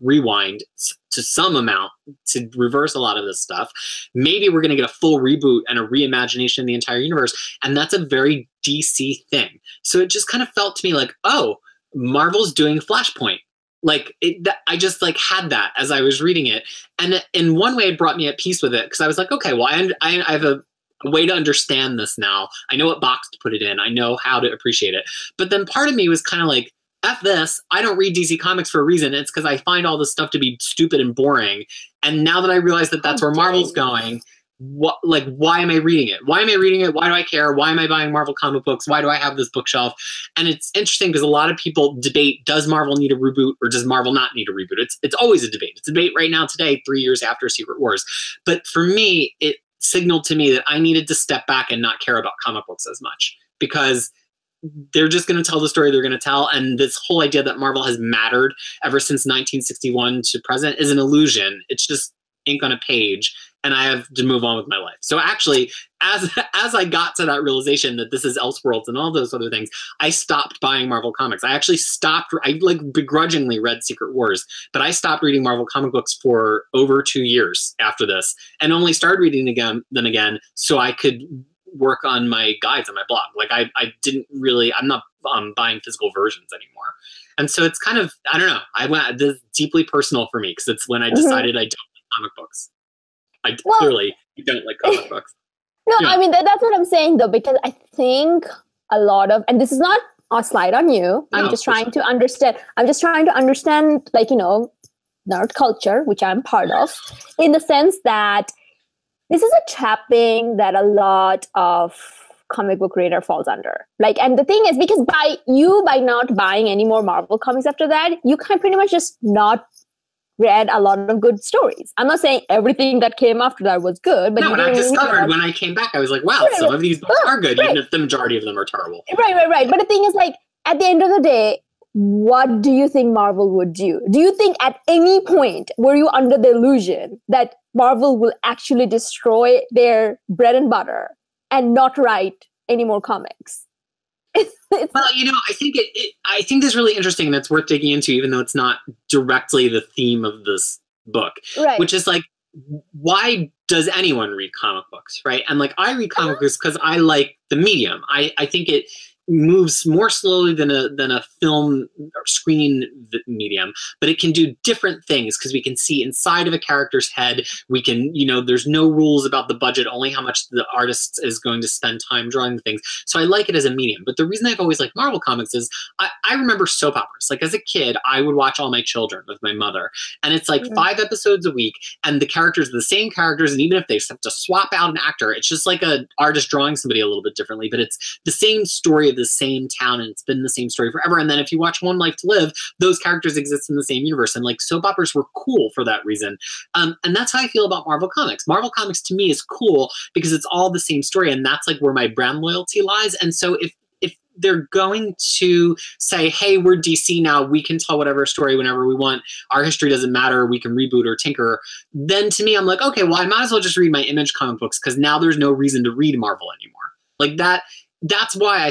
rewind to some amount to reverse a lot of this stuff. Maybe we're going to get a full reboot and a reimagination of the entire universe. And that's a very DC thing. So it just kind of felt to me like, oh, Marvel's doing Flashpoint. I just had that as I was reading it, and in one way it brought me at peace with it, because I was like, okay, well, I have a way to understand this now. I know what box to put it in. I know how to appreciate it. But then part of me was kind of like, F this, I don't read DC Comics for a reason. It's because I find all this stuff to be stupid and boring. And now that I realize that that's where Marvel's going, why am I reading it? Why am I reading it? Why do I care? Why am I buying Marvel comic books? Why do I have this bookshelf? And it's interesting because a lot of people debate, does Marvel need a reboot or does Marvel not need a reboot? It's always a debate. It's a debate right now today, 3 years after Secret Wars. But for me, it signaled to me that I needed to step back and not care about comic books as much, because they're just going to tell the story they're going to tell. And this whole idea that Marvel has mattered ever since 1961 to present is an illusion. It's just ink on a page, and I have to move on with my life. So actually, as I got to that realization that this is Elseworlds and all those other things, I stopped buying Marvel comics. I actually stopped. I begrudgingly read Secret Wars, but I stopped reading Marvel comic books for over 2 years after this, and only started reading again so I could work on my guides on my blog. I didn't really. I'm not buying physical versions anymore. And so it's kind of, I don't know. This is deeply personal for me because it's when I decided I don't like comic books. I clearly don't like comic books. No, yeah. I mean, that's what I'm saying, though, because I think a lot of, and this is not a slide on you. I'm just trying to understand. I'm just trying to understand, nerd culture, which I'm part of, in the sense that this is a trapping that a lot of comic book reader falls under. And the thing is, because by not buying any more Marvel comics after that, you can pretty much just not read a lot of good stories. I'm not saying everything that came after that was good, but I discovered when I came back, I was like, wow, some of these books are good, even if the majority of them are terrible. Right. But the thing is, at the end of the day, what do you think Marvel would do? Do you think at any point were you under the illusion that Marvel will actually destroy their bread and butter and not write any more comics? Well, I think I think this is really interesting and it's worth digging into, even though it's not directly the theme of this book, right? Which is why does anyone read comic books, right? And I read comic books because I like the medium. I think it moves more slowly than a film or screen medium, but it can do different things because we can see inside of a character's head. We can, there's no rules about the budget, only how much the artist is going to spend time drawing the things. So I like it as a medium. But the reason I've always liked Marvel comics is I remember soap operas. As a kid, I would watch All My Children with my mother, and it's 5 episodes a week, and the characters are the same characters, and even if they have to swap out an actor, it's just like an artist drawing somebody a little bit differently, but it's the same story of the same town, and it's been the same story forever. And then if you watch One Life to Live, those characters exist in the same universe, and soap operas were cool for that reason. And that's how I feel about Marvel comics. Marvel comics to me is cool because it's all the same story, and that's where my brand loyalty lies. And so if they're going to say, hey, we're DC now, we can tell whatever story whenever we want, our history doesn't matter, we can reboot or tinker, then to me, I'm like, okay, well, I might as well just read my Image comic books because now there's no reason to read Marvel anymore. That's why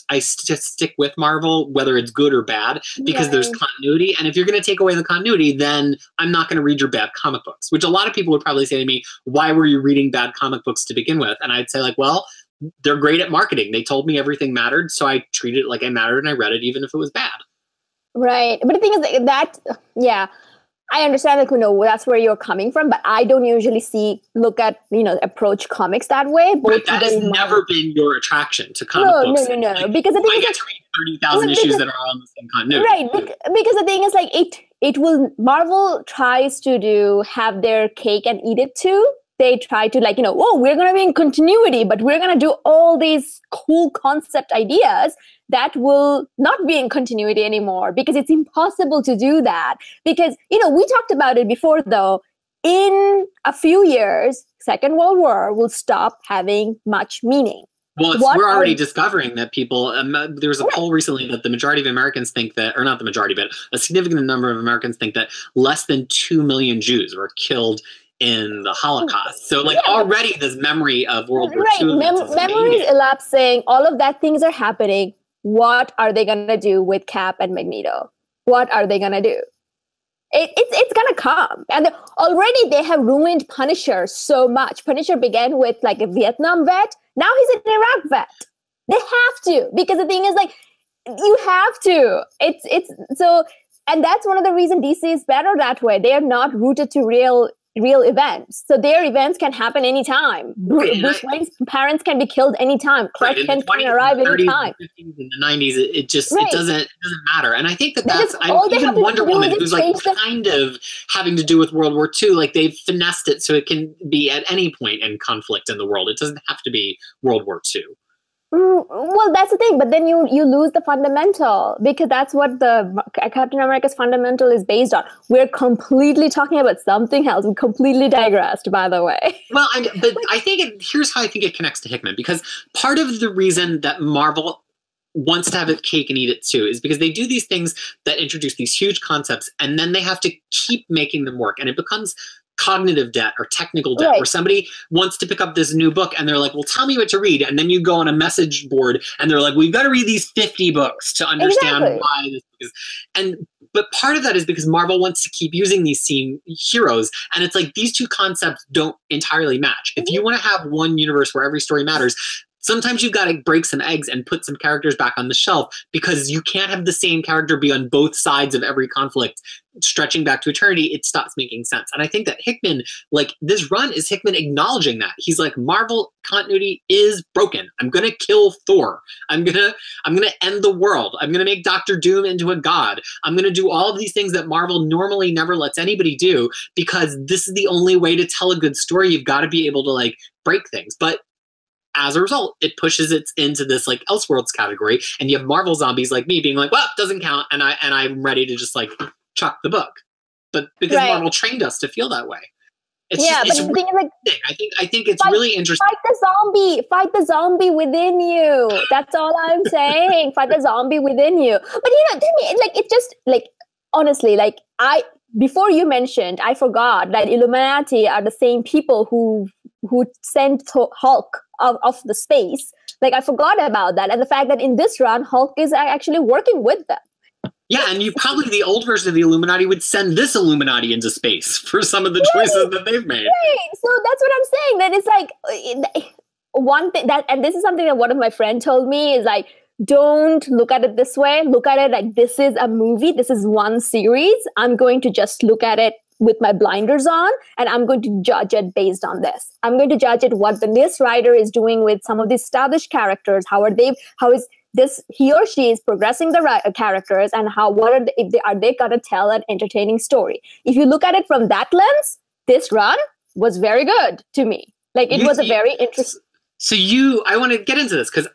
I stick with Marvel, whether it's good or bad, because there's continuity. And if you're going to take away the continuity, then I'm not going to read your bad comic books, which a lot of people would probably say to me, why were you reading bad comic books to begin with? And I'd say well, they're great at marketing. They told me everything mattered, so I treated it like I mattered and I read it even if it was bad. Right. But the thing is I understand that's where you're coming from, but I don't usually approach comics that way. But that has never been your attraction to comic books. No. Because the thing is, I get to read 30,000 issues that are all in the same continuity. Right. Because the thing is, it will. Marvel tries to have their cake and eat it too. They try to we're going to be in continuity, but we're going to do all these cool concept ideas that will not be in continuity anymore because it's impossible to do that. Because, we talked about it before, though, in a few years, Second World War will stop having much meaning. Well, we're already discovering that people, there was a poll recently that the majority of Americans think that, or not the majority, but a significant number of Americans think that less than 2 million Jews were killed in the Holocaust. So already this memory of World War II. Memory is elapsing. All of that things are happening. What are they going to do with Cap and Magneto? What are they going to do? It's going to come. And already they have ruined Punisher so much. Punisher began with a Vietnam vet. Now he's an Iraq vet. They have to, because the thing is you have to. It's so, and that's one of the reasons DC is better that way. They are not rooted to real real events. So their events can happen anytime. Right, Bruce Wayne's parents can be killed anytime. Clark right, Kent can arrive anytime. In the 50s, in the 90s, it just Right. it doesn't matter. And I think Because I'm all they have even to Wonder do Woman, is who's like change the kind of having to do with World War II, like they've finessed it so it can be at any point in conflict in the world. It doesn't have to be World War II. Well, that's the thing, but then you lose the fundamental, because that's what the Captain America's fundamental is based on. We're completely talking about something else. We completely digressed, by the way. Well, but I think here's how I think it connects to Hickman, because part of the reason that Marvel wants to have a cake and eat it too is because they do these things that introduce these huge concepts, and then they have to keep making them work, and it becomes cognitive debt or technical debt, where somebody wants to pick up this new book and they're like, well, tell me what to read. And then you go on a message board and they're like, we've got to read these 50 books to understand why this book is. But part of that is because Marvel wants to keep using these same heroes. And it's like these two concepts don't entirely match. If you want to have one universe where every story matters, sometimes you've got to break some eggs and put some characters back on the shelf, because you can't have the same character be on both sides of every conflict stretching back to eternity. It stops making sense. And I think that Hickman, like this run is Hickman acknowledging that. He's like, Marvel continuity is broken. I'm going to kill Thor. I'm going to end the world. I'm going to make Doctor Doom into a god. I'm going to do all of these things that Marvel normally never lets anybody do, because this is the only way to tell a good story. You've got to be able to like break things. But as a result, it pushes it into this like Elseworlds category, and you have Marvel zombies like me being like, well, it doesn't count, and I'm ready to just like chuck the book. But because Marvel trained us to feel that way. It's but the thing is, like, I think it's really interesting. Fight the zombie within you. That's all I'm saying. Fight the zombie within you. But to me, like, it just like, honestly, like, before you mentioned, I forgot that Illuminati are the same people who sent Hulk off the space. Like, I forgot about that. And the fact that in this run, Hulk is actually working with them. Yeah, and the old version of the Illuminati would send this Illuminati into space for some of the choices that they've made. Right. So that's what I'm saying. That it's like one thing that, and this is something that one of my friends told me, is like, don't look at it this way. Look at it like this is a movie. This is one series. I'm going to just look at it with my blinders on, and I'm going to judge it based on this. I'm going to judge it what this writer is doing with some of the established characters. How is this, he or she is progressing the characters, and are they gonna tell an entertaining story? If you look at it from that lens, this run was very good to me. Like, it was a very interesting. So I want to get into this, because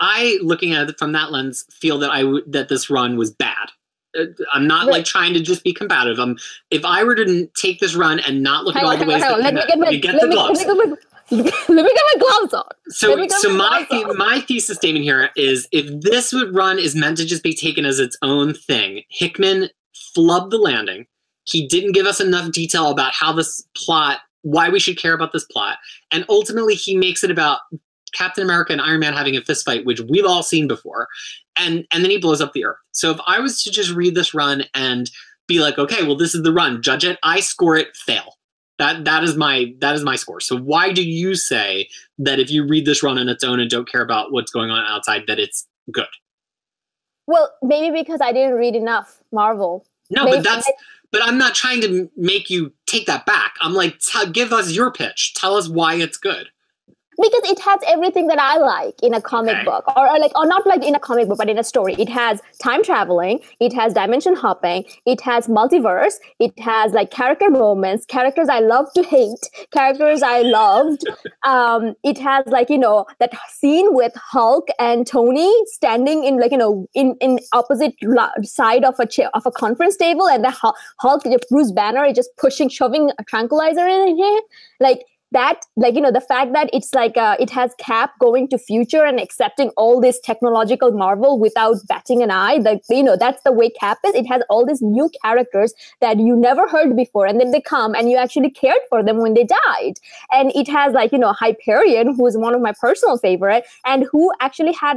looking at it from that lens, feel that this run was bad. I'm not like trying to just be combative. If I were to take this run and not look at all the ways that let me get the gloves. Let me get my gloves on. So my thesis statement here is, if this run is meant to just be taken as its own thing, Hickman flubbed the landing. He didn't give us enough detail about how this plot, why we should care about this plot, and ultimately he makes it about Captain America and Iron Man having a fist fight, which we've all seen before, and then he blows up the Earth. So if I was to just read this run and be like, okay, well, this is the run, judge it, I score it fail. That is my score. So why do you say that if you read this run on its own and don't care about what's going on outside, that it's good? Well, maybe because I didn't read enough Marvel. No, but I'm not trying to make you take that back. I'm like, give us your pitch. Tell us why it's good. Because it has everything that I like in a comic book, or not like in a comic book, but in a story. It has time traveling, it has dimension hopping, it has multiverse, it has like character moments, characters I love to hate, characters I loved. It has like, that scene with Hulk and Tony standing in like, in opposite side of a conference table, and the Hulk, Bruce Banner is just shoving a tranquilizer in here, like. That, like, the fact that it's like it has Cap going to future and accepting all this technological marvel without batting an eye, like, that's the way Cap is. It has all these new characters that you never heard before, and then they come and you actually cared for them when they died. And it has like, Hyperion, who is one of my personal favorite, and who actually had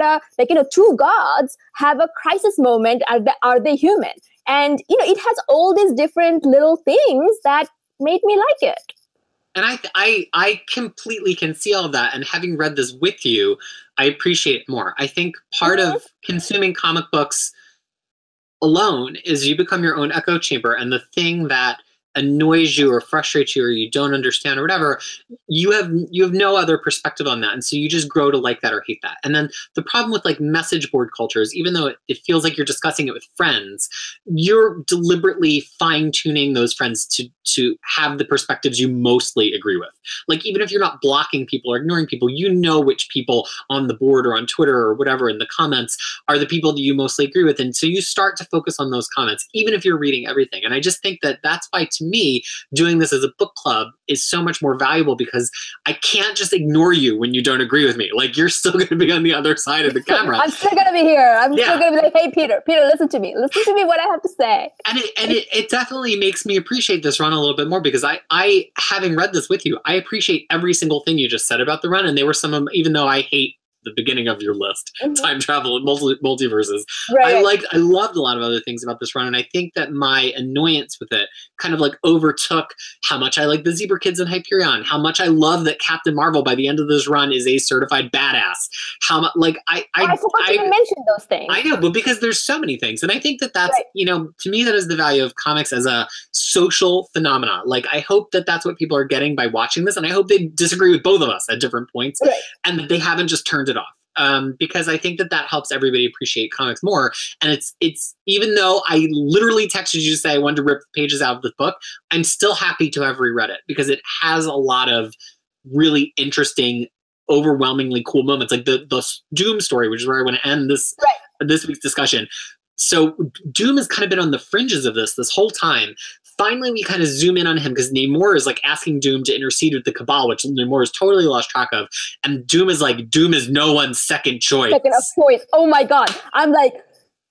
two gods have a crisis moment. Are they human? And it has all these different little things that made me like it. And I completely can see all of that. And having read this with you, I appreciate it more. I think part of consuming comic books alone is you become your own echo chamber. And the thing that annoys you or frustrates you or you don't understand or whatever, you have no other perspective on that. And so you just grow to like that or hate that. And then the problem with like message board cultures, even though it feels like you're discussing it with friends, you're deliberately fine-tuning those friends to have the perspectives you mostly agree with. Like, even if you're not blocking people or ignoring people, you know which people on the board or on Twitter or whatever in the comments are the people that you mostly agree with. And so you start to focus on those comments, even if you're reading everything. And I just think that that's why, to me, doing this as a book club is so much more valuable, because I can't just ignore you when you don't agree with me. Like, you're still going to be on the other side of the camera. I'm still going to be here. I'm still going to be like, hey, Peter, listen to me. Listen to me what I have to say. And it definitely makes me appreciate this run a little bit more, because I, having read this with you, I appreciate every single thing you just said about the run. And they were some of them, even though I hate the beginning of your list, time travel and multiverses. Right. I loved a lot of other things about this run, and I think that my annoyance with it kind of like overtook how much I like the Zebra Kids in Hyperion, how much I love that Captain Marvel by the end of this run is a certified badass. How much, like, I forgot to mention those things. I know, but because there's so many things, and I think that that's you know, to me, that is the value of comics as a social phenomena. Like, I hope that that's what people are getting by watching this, and I hope they disagree with both of us at different points, and that they haven't just turned it off. Because I think that helps everybody appreciate comics more. And it's even though I literally texted you to say I wanted to rip pages out of the book, I'm still happy to have reread it, because it has a lot of really interesting, overwhelmingly cool moments, like the Doom story, which is where I want to end this week's discussion. So Doom has kind of been on the fringes of this whole time. Finally, we kind of zoom in on him, because Namor is like asking Doom to intercede with the Cabal, which Namor has totally lost track of. And Doom is no one's second choice. Oh my God. I'm like,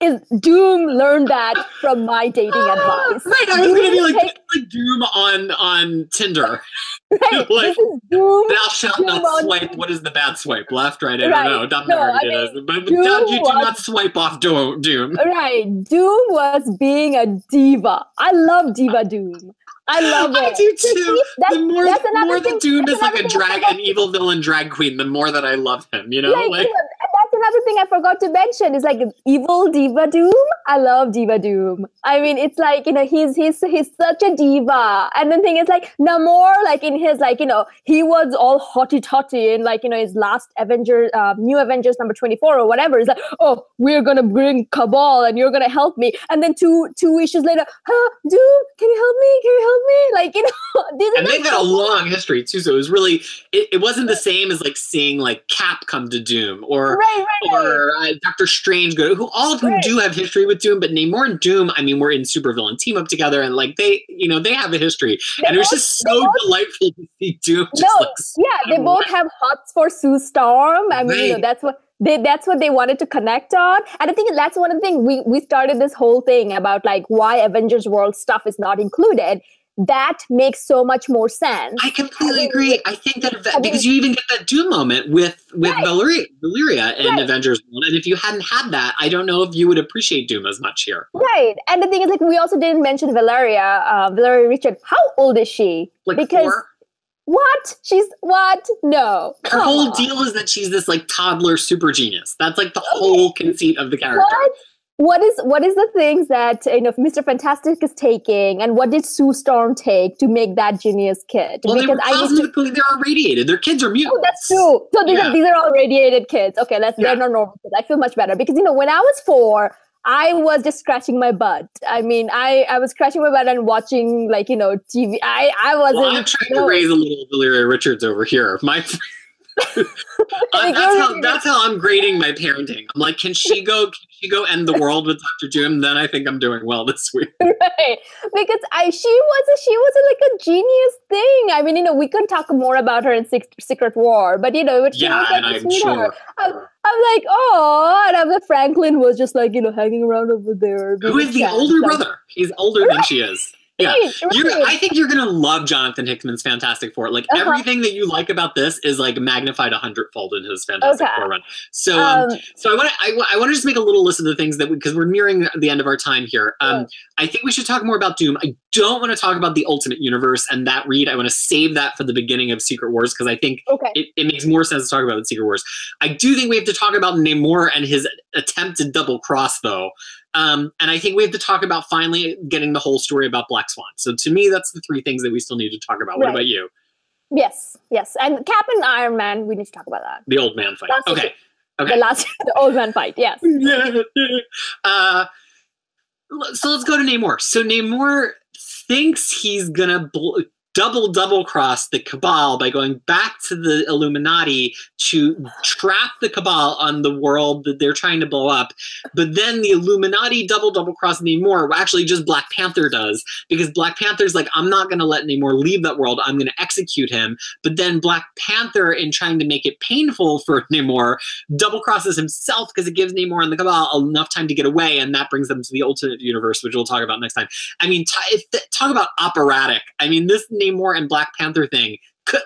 is Doom learned that from my dating advice? Right, I was going to be like Doom on Tinder. Right, like, this is Doom. Thou shalt not swipe. What is the bad swipe? Left, right? I don't know. Doesn't matter what it is. But you do not swipe off Doom. Right. Doom was being a diva. I love Diva Doom. I love it. I do too. The more that Doom is like an evil villain drag queen, the more that I love him. You know, that's another thing I forgot to mention. Is like evil Diva Doom. I love Diva Doom. I mean, it's like, you know, he's such a diva. And the thing is, like, Namor, like in his, like, you know, he was all hotty totty in, like, you know, his last Avengers, New Avengers number 24 or whatever. He's like, oh, we're gonna bring Cabal and you're gonna help me. And then two issues later, Doom, can you help me? Can you help me? Like, you know, and they've had a long history too, so it was really it wasn't the same as like seeing like Cap come to Doom or Doctor Strange go, who all of whom do have history with Doom, but Namor and Doom, I mean, we're in supervillain team up together, and like they have a history, and it was just so delightful to see Doom. They both have hots for Sue Storm. I mean, you know, that's what they wanted to connect on. And I think that's one of the things we started this whole thing about, like, why Avengers World stuff is not included. That makes so much more sense. I completely agree. I think that because you even get that Doom moment with Valyria in Avengers World, and if you hadn't had that, I don't know if you would appreciate Doom as much here. Right. And the thing is, like, we also didn't mention Valyria Richard. How old is she? Like 4? What? No. Her whole deal is that she's this like toddler super genius. That's like the whole conceit of the character. What is the things that, you know, Mr. Fantastic is taking, and what did Sue Storm take to make that genius kid? Well, they're irradiated. Their kids are mutants. Oh, that's true. So these are all radiated kids. Okay, they're not normal kids. I feel much better, because, you know, when I was 4, I was just scratching my butt. I mean, I was scratching my butt and watching, like, you know, TV. I wasn't. Well, I'm trying to raise a little Valyria Richards over here. That's how I'm grading my parenting. I'm like, can she go end the world with Dr. Doom? Then I think I'm doing well this week. Right. Because she was like a genius thing. I mean, you know, we could talk more about her in Secret War, but, you know, she was like a sweetheart. I'm like, oh, and Franklin was just like, you know, hanging around over there. Who is the older brother? He's older than she is. Yeah, I think you're gonna love Jonathan Hickman's Fantastic Four. Like, everything that you like about this is like magnified 100-fold in his Fantastic Four run. So, I want to just make a little list of the things that because we're nearing the end of our time here. I think we should talk more about Doom. I don't want to talk about the Ultimate Universe and that read. I want to save that for the beginning of Secret Wars because I think it makes more sense to talk about the Secret Wars. I do think we have to talk about Namor and his attempt to double cross, though. And I think we have to talk about finally getting the whole story about Black Swan. So to me, that's the three things that we still need to talk about. What about you? Yes. And Cap and Iron Man, we need to talk about that. The old man fight. Okay. The old man fight, yes. So let's go to Namor. So Namor thinks he's gonna double cross the Cabal by going back to the Illuminati to trap the Cabal on the world that they're trying to blow up. But then the Illuminati double cross Namor. Well, actually, just Black Panther does, because Black Panther's like, I'm not going to let Namor leave that world. I'm going to execute him. But then Black Panther, in trying to make it painful for Namor, double crosses himself because it gives Namor and the Cabal enough time to get away, and that brings them to the Ultimate Universe, which we'll talk about next time. I mean, talk about operatic. I mean, this Namor and Black Panther thing could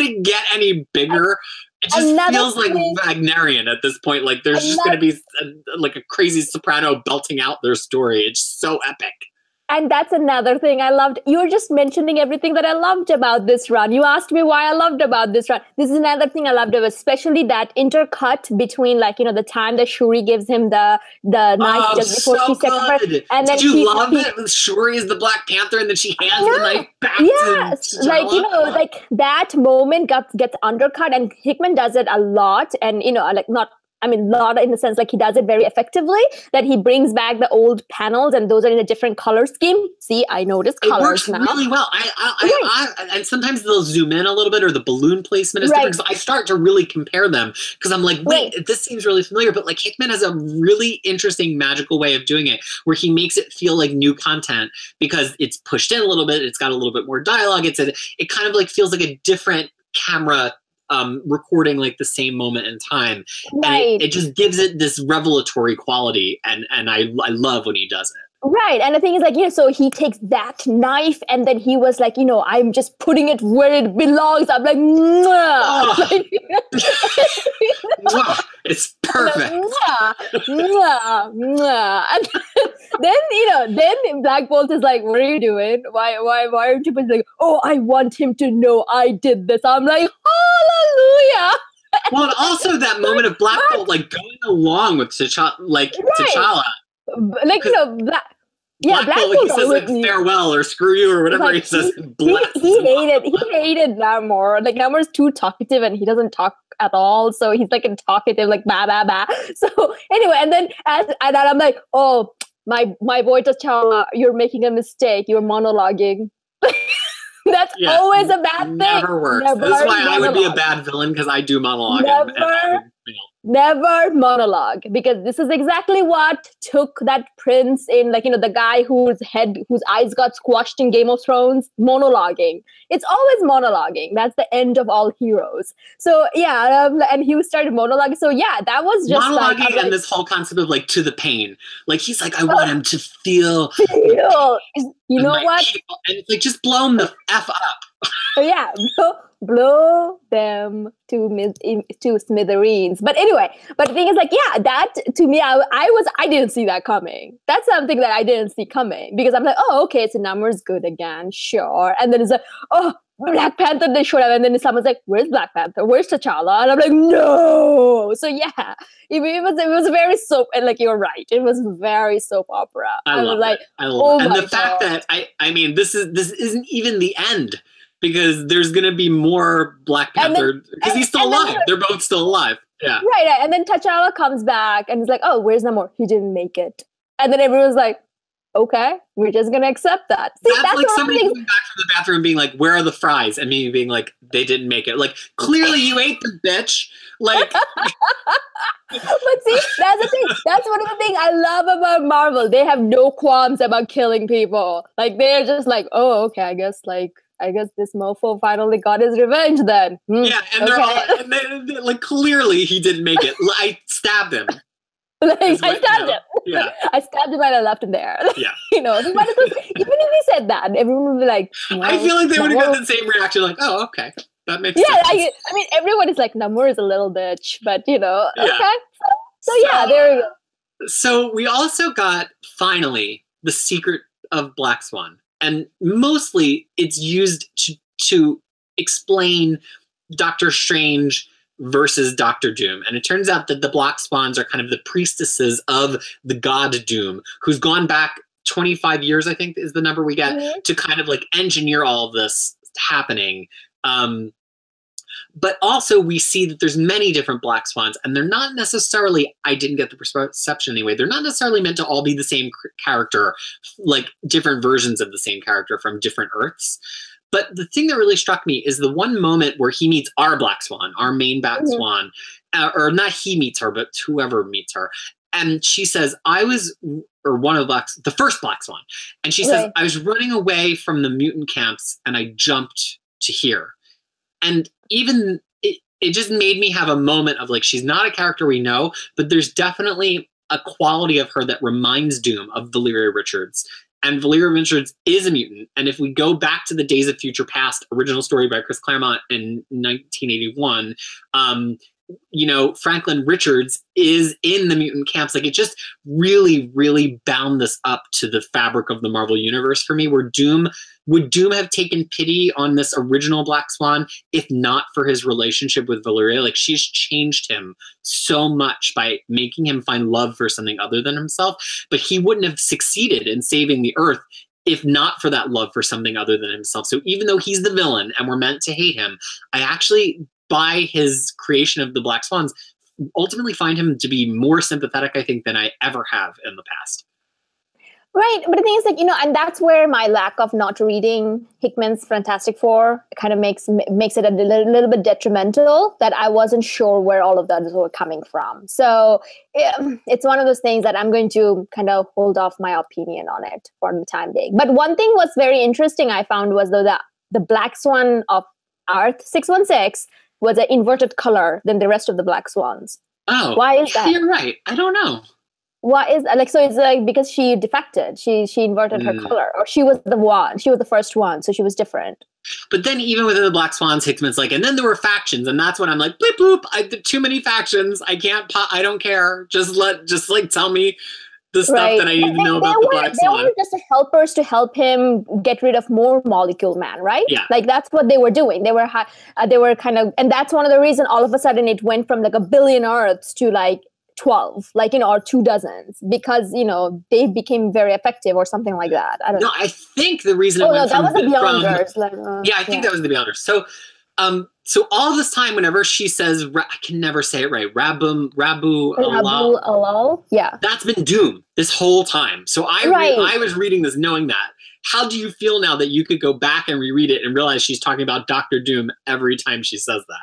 it get any bigger? It just feels like Wagnerian at this point. Like there's just going to be a crazy soprano belting out their story. It's so epic. And that's another thing I loved. You were just mentioning everything that I loved about this run. You asked me why I loved about this run. This is another thing I loved, especially that intercut between, the time that Shuri gives him the knife just before she steps up. And Did you love it? Shuri is the Black Panther, and then she hands the knife back to T'Challa. That moment gets undercut, and Hickman does it a lot, and lot in the sense he does it very effectively, that he brings back the old panels and those are in a different color scheme. See, I noticed colors now. It works really well. And sometimes they'll zoom in a little bit, or the balloon placement is different. So I start to really compare them because I'm like, wait, this seems really familiar. But Hickman has a really interesting magical way of doing it where he makes it feel like new content because it's pushed in a little bit. It's got a little bit more dialogue. It kind of feels like a different camera recording the same moment in time, and it just gives it this revelatory quality, and I love when he does it. Right, and the thing is so he takes that knife and then he was like, I'm just putting it where it belongs. I'm like, mwah. Mwah. It's perfect. Mwah. And then Black Bolt is like, what are you doing? Why aren't you? Like, oh, I want him to know I did this. I'm like, hallelujah. Well, and also that moment of Black Bolt going along with T'Challa, T'Challa. Black Bolt, he says farewell or screw you or whatever he says. He hated Namor. Namor's too talkative and he doesn't talk at all. So he's talkative, bah bah bah. So anyway, and then I'm like, oh, my boy T'Challa, you're making a mistake. You're monologuing. That's always a bad thing. Never works. This is why I would be a bad villain, because I do monologue. Never monologue, because this is exactly what took that prince in, the guy whose eyes got squashed in Game of Thrones, monologuing. It's always monologuing. That's the end of all heroes. So and he started monologuing. So that was just monologuing, and this whole concept of to the pain. He's like, I want him to feel. You know what? People. And it's just blow him the F up. Blow them to smithereens. But anyway, the thing is that to me, I didn't see that coming. That's something that I didn't see coming, because I'm like, oh, okay, so Namor's good again, sure. And then it's like, oh, Black Panther, they showed up, and then someone's like, where's Black Panther? Where's T'Challa? And I'm like, no. So it was very soap, and you're right, it was very soap opera. I love it. And the fact that I mean, this isn't even the end. Because there's going to be more Black Panther, because he's still alive. They're both still alive. Yeah. Right. And then T'Challa comes back and is like, oh, where's Namor? He didn't make it. And then everyone's like, okay, we're just going to accept that. See, that's somebody coming back from the bathroom being like, where are the fries? And me being like, they didn't make it. Clearly you ate the bitch. But see, that's the thing. That's one of the things I love about Marvel. They have no qualms about killing people. They're just like, oh, okay, I guess this mofo finally got his revenge then. Yeah, and they're all clearly he didn't make it. I stabbed him. I stabbed him. Yeah. I stabbed him and I left him there. Yeah. Even if he said that, everyone would be like, I feel like they would have got the same reaction, oh, okay. That makes sense. I mean, everyone is like, Namor is a little bitch, but okay. So there we go. So we also got, finally, the secret of Black Swan. and mostly it's used to explain Doctor Strange versus Doctor Doom. And it turns out that the Black Swans are kind of the priestesses of the god Doom, who's gone back 25 years, I think is the number we get, to kind of like engineer all of this happening. But also we see that there's many different Black Swans, and they're not necessarily, I didn't get the perception anyway, they're not necessarily meant to all be the same character, like different versions of the same character from different Earths. But the thing that really struck me is the one moment where he meets our Black Swan, our main Black Swan, or not he meets her, but whoever meets her. And she says, the first Black Swan. And she says, I was running away from the mutant camps and I jumped to here. And even it just made me have a moment of like, she's not a character we know, but there's definitely a quality of her that reminds Doom of Valeria Richards. And Valeria Richards is a mutant. And if we go back to the Days of Future Past, original story by Chris Claremont in 1981, Franklin Richards is in the mutant camps. Like, it just really, really bound this up to the fabric of the Marvel Universe for me, where would Doom have taken pity on this original Black Swan if not for his relationship with Valeria? Like, she's changed him so much by making him find love for something other than himself. But he wouldn't have succeeded in saving the Earth if not for that love for something other than himself. So even though he's the villain and we're meant to hate him, I actually, by his creation of the Black Swans, ultimately find him to be more sympathetic, I think, than I ever have in the past. Right. But the thing is, like, and that's where my lack of not reading Hickman's Fantastic Four kind of makes it a little bit detrimental, that I wasn't sure where all of that were coming from. So it's one of those things that I'm going to kind of hold off my opinion on it for the time being. But one thing was very interesting I found was the Black Swan of Earth 616 was an inverted color than the rest of the Black Swans. Oh, why is that? You're right. I don't know. What is like? So it's like because she defected, she inverted her color, or she was the first one, so she was different. But then even within the Black Swans, Hickman's like, and then there were factions, and that's when I'm like, bloop bloop, too many factions. I can't. I don't care. Just tell me the stuff that I need to know about the Black Swan. They were just helpers to help him get rid of more Molecule Man, right? Yeah. Like that's what they were doing. They were kind of, and that's one of the reasons all of a sudden it went from like 1 billion Earths to like 12, like, or 2 dozens, because, they became very effective or something like that. I don't know. I think the reason that was the Beyonders. I think that was the Beyonders. So, so all this time, whenever she says, I can never say it right, Rabu Alal, yeah, that's been Doom this whole time. So I was reading this knowing that. How do you feel now that you could go back and reread it and realize she's talking about Dr. Doom every time she says that?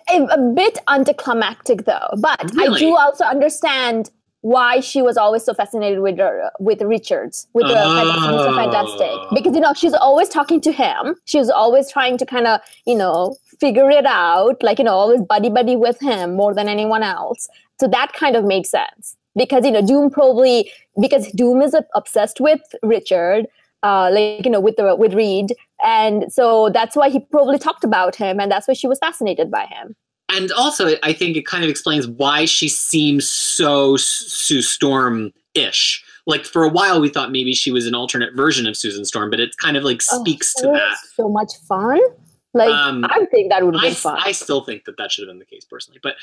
A bit anticlimactic, though, but really? I do also understand why she was always so fascinated with Richards, with the Mr. Fantastic, because she's always talking to him. She was always trying to kind of figure it out, like always buddy with him more than anyone else. So that kind of made sense because because Doom is obsessed with Richard. With Reed, and so that's why he probably talked about him, and that's why she was fascinated by him. And also, I think it kind of explains why she seems so Sue Storm-ish. Like, for a while, we thought maybe she was an alternate version of Susan Storm, but it kind of like speaks to that. So much fun. Like, I think that would have been fun. I still think that should have been the case personally. But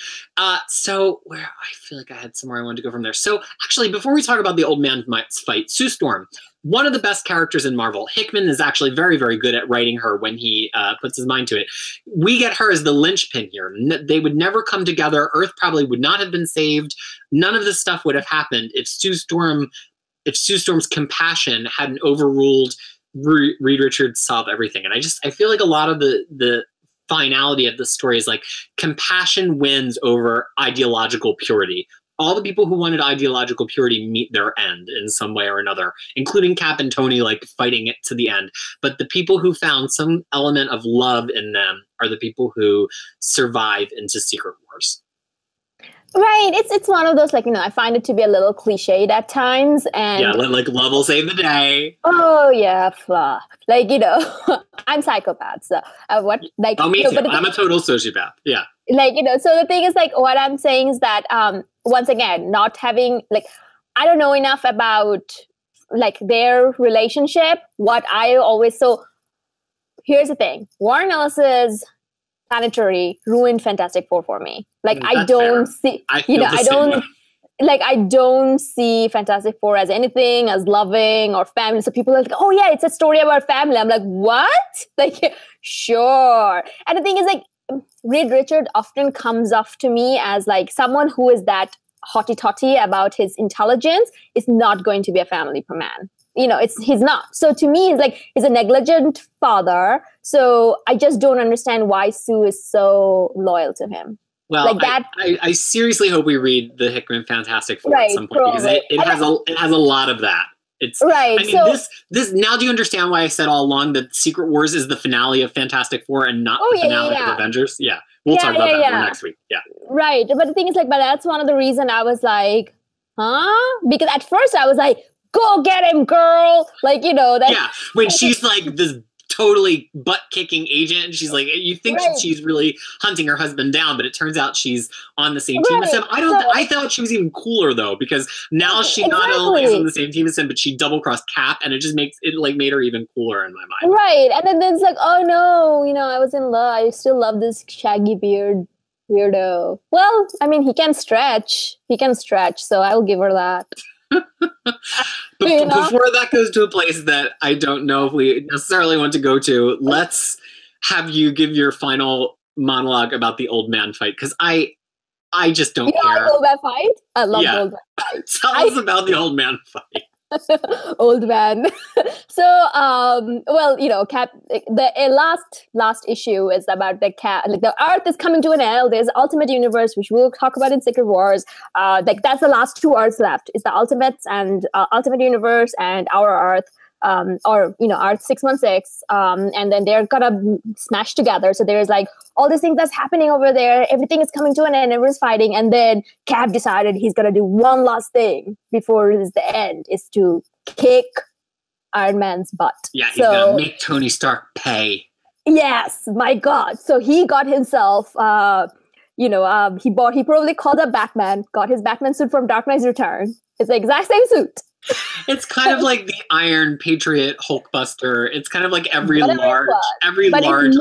so where I feel like I had somewhere I wanted to go from there. So actually, before we talk about the old man fight, Sue Storm, one of the best characters in Marvel. Hickman is actually very, very good at writing her when he puts his mind to it. We get her as the linchpin here. They would never come together. Earth probably would not have been saved. None of this stuff would have happened if Sue Storm's compassion hadn't overruled Reed Richards solve everything. And I feel like a lot of the finality of the story is like compassion wins over ideological purity. All the people who wanted ideological purity meet their end in some way or another, including Cap and Tony, like fighting it to the end. But the people who found some element of love in them are the people who survive into Secret Wars. Right. It's one of those, like, I find it to be a little cliched at times. And yeah, like love will save the day. Oh, yeah. Like, I'm psychopath. So me too. I'm a total sociopath. Yeah. Like, so the thing is, like, what I'm saying is that, once again, not having, like, I don't know enough about like their relationship, what I always, so here's the thing. Warren Ellis's Planetary ruined Fantastic Four for me. Like I don't see, I don't see Fantastic Four as anything, as loving or family. So people are like, oh yeah, it's a story about family. I'm like, what? Like, sure. And the thing is, like, Reed Richards often comes off to me as like someone who is that hotty-totty about his intelligence is not going to be a family man. You know, he's not. So to me, it's like he's a negligent father. So I just don't understand why Sue is so loyal to him. Well, like that, I seriously hope we read the Hickman Fantastic Four at some point, because it has a lot of that. It's right. I mean, so, this now. Do you understand why I said all along that Secret Wars is the finale of Fantastic Four and not the finale of Avengers? Yeah, we'll talk about that more next week. Yeah, right. But the thing is, like, but that's one of the reasons I was like, huh? Because at first I was like, go get him, girl. Like, you know that. Yeah, when she's like this totally butt-kicking agent, and she's like, you think she's really hunting her husband down, but it turns out she's on the same team as him. I thought she was even cooler though, because now she not only is on the same team as him, but she double-crossed Cap, and it just makes it like made her even cooler in my mind. Right, and then it's like, oh no, you know, I was in love. I still love this shaggy beard weirdo. Well, I mean, he can stretch, so I'll give her that. Before that goes to a place that I don't know if we necessarily want to go to, let's have you give your final monologue about the old man fight, because I just don't care. I love that fight. I love the old man fight. Tell us about the old man fight. Old man. So well, you know, the last issue is about the cat, like the Earth is coming to an end. There's Ultimate Universe, which we'll talk about in Secret Wars. Like that's the last two Earths left. It's the Ultimates and Ultimate Universe and our Earth, or you know, Earth 616. And then they're gonna smash together. So there's like all these things that's happening over there. Everything is coming to an end. Everyone's fighting. And then Cap decided he's going to do one last thing before it is the end, is to kick Iron Man's butt. Yeah, he's going to make Tony Stark pay. Yes, my God. So he got himself, he probably called up Batman, got his Batman suit from Dark Knight's Return. It's the exact same suit. It's kind of like the Iron Patriot Hulkbuster. It's kind of like every large Iron Man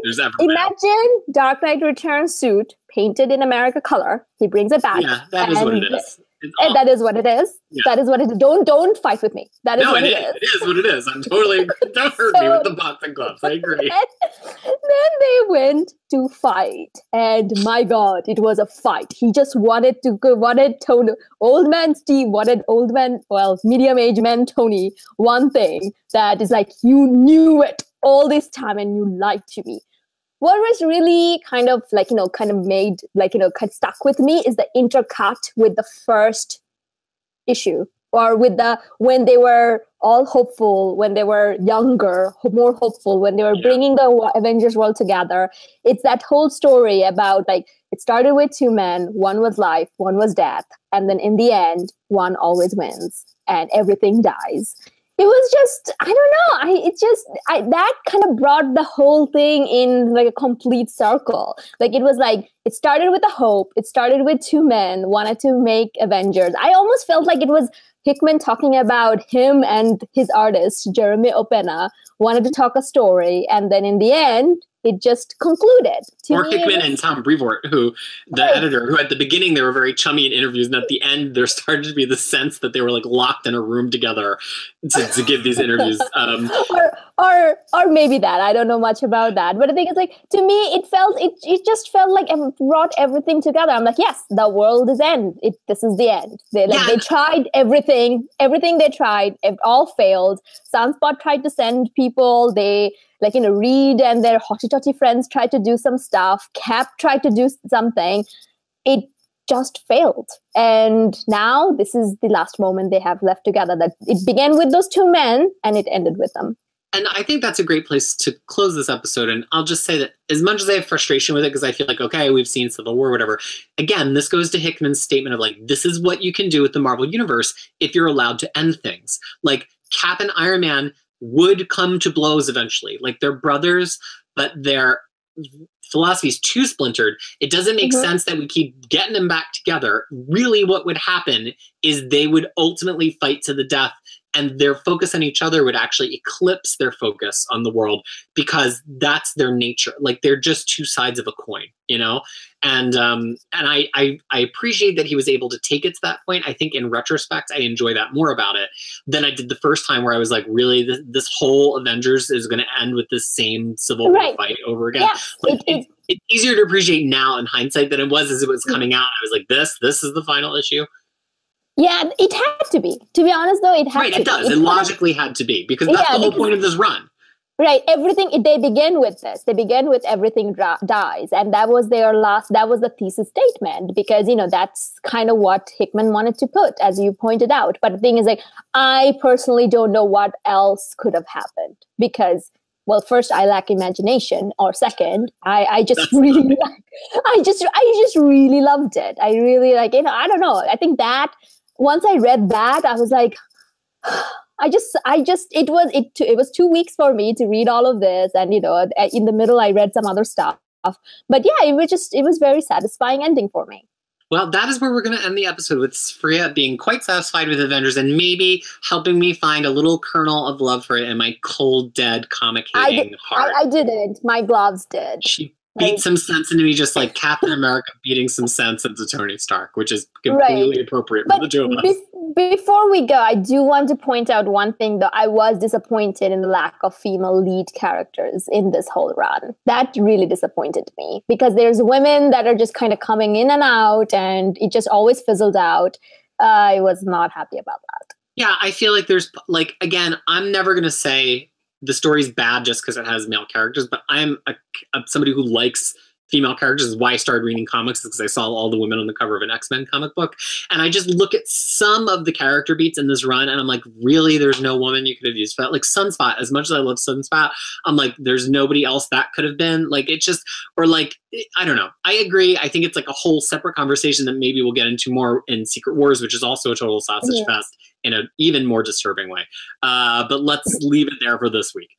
there's ever been. Imagine Dark Knight Return suit painted in America color. He brings it back. Yeah, that is what it is. And that is what it is. Yeah. That is what it is. Don't fight with me. That is what it is. It is what it is. I'm totally don't hurt me with the boxing gloves. I agree. Then they went to fight, and my God, it was a fight. He just wanted Tony, old man Steve wanted medium age man Tony. One thing that is like, you knew it all this time and you lied to me. What was really kind of made, stuck with me is the intercut with the first issue, or with when they were all hopeful, when they were younger, more hopeful, when they were bringing the Avengers world together. It's that whole story about, like, it started with two men, one was life, one was death. And then in the end, one always wins and everything dies. It was just, I don't know. That kind of brought the whole thing in like a complete circle. Like, it was like, it started with a hope. It started with two men wanted to make Avengers. I almost felt like it was Hickman talking about him and his artist, Jeremy Opena, wanted to talk a story. And then in the end, it just concluded. Or Hickman and Tom Brevoort, the editor, who at the beginning they were very chummy in interviews, and at the end there started to be the sense that they were like locked in a room together to give these interviews. Or maybe that. I don't know much about that. But the thing is, like, to me, it just felt like it brought everything together. I'm like, yes, the world is end. This is the end. They tried everything they tried, it all failed. Sunspot tried to send people. They Reed and their hotty-totty friends tried to do some stuff. Cap tried to do something. It just failed. And now this is the last moment they have left together. That it began with those two men and it ended with them. And I think that's a great place to close this episode. And I'll just say that as much as I have frustration with it, because I feel like, okay, we've seen Civil War, whatever. Again, this goes to Hickman's statement of like, this is what you can do with the Marvel Universe if you're allowed to end things. Like, Cap and Iron Man would come to blows eventually. Like, they're brothers, but their philosophy is too splintered. It doesn't make sense that we keep getting them back together. Really, what would happen is they would ultimately fight to the death, and their focus on each other would actually eclipse their focus on the world, because that's their nature. Like, they're just two sides of a coin, you know? And I appreciate that he was able to take it to that point. I think in retrospect, I enjoy that more about it than I did the first time, where I was like, really, this whole Avengers is going to end with the same Civil War fight over again. Yeah, like, it's easier to appreciate now in hindsight than it was as it was coming out. I was like, this is the final issue. Yeah, it had to be. To be honest, though, it had to be. Right, it does. It logically had to be, because that's the whole point of this run. Right, everything, they begin with this. They begin with everything dies. And that was that was the thesis statement, because, you know, that's kind of what Hickman wanted to put, as you pointed out. But the thing is, like, I personally don't know what else could have happened, because, well, first, I lack imagination, or second, I just really I just really loved it. I really, like, you know, I don't know. I think that once I read that, I was like, it was 2 weeks for me to read all of this. And, you know, in the middle, I read some other stuff. But yeah, it was very satisfying ending for me. Well, that is where we're going to end the episode, with Freya being quite satisfied with Avengers and maybe helping me find a little kernel of love for it in my cold, dead, comic-hating heart. I didn't. My gloves did. She beat some sense into me, just like Captain America beating some sense into Tony Stark, which is completely appropriate for the two of us. Before we go, I do want to point out one thing, though. I was disappointed in the lack of female lead characters in this whole run. That really disappointed me, because there's women that are just kind of coming in and out, and it just always fizzled out. I was not happy about that. Yeah, I feel like there's, like, again, I'm never going to say the story's bad just because it has male characters, but I'm somebody who likes female characters. Is why I started reading comics, because I saw all the women on the cover of an X-Men comic book. And I just look at some of the character beats in this run, and I'm like, really? There's no woman you could have used for that? Like Sunspot, as much as I love Sunspot, I'm like, there's nobody else that could have been. Like, it's just, or like, I don't know. I agree. I think it's like a whole separate conversation that maybe we'll get into more in Secret Wars, which is also a total sausage fest in an even more disturbing way. But let's leave it there for this week.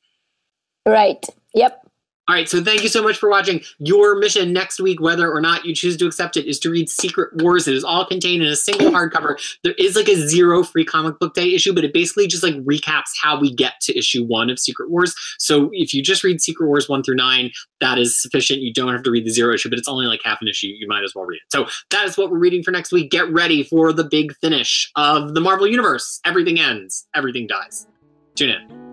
Right. Yep. All right, so thank you so much for watching. Your mission next week, whether or not you choose to accept it, is to read Secret Wars. It is all contained in a single hardcover. There is like a 0 free comic book day issue, but it basically just like recaps how we get to issue 1 of Secret Wars. So if you just read Secret Wars 1 through 9, that is sufficient. You don't have to read the 0 issue, but it's only like half an issue. You might as well read it. So that is what we're reading for next week. Get ready for the big finish of the Marvel Universe. Everything ends. Everything dies. Tune in.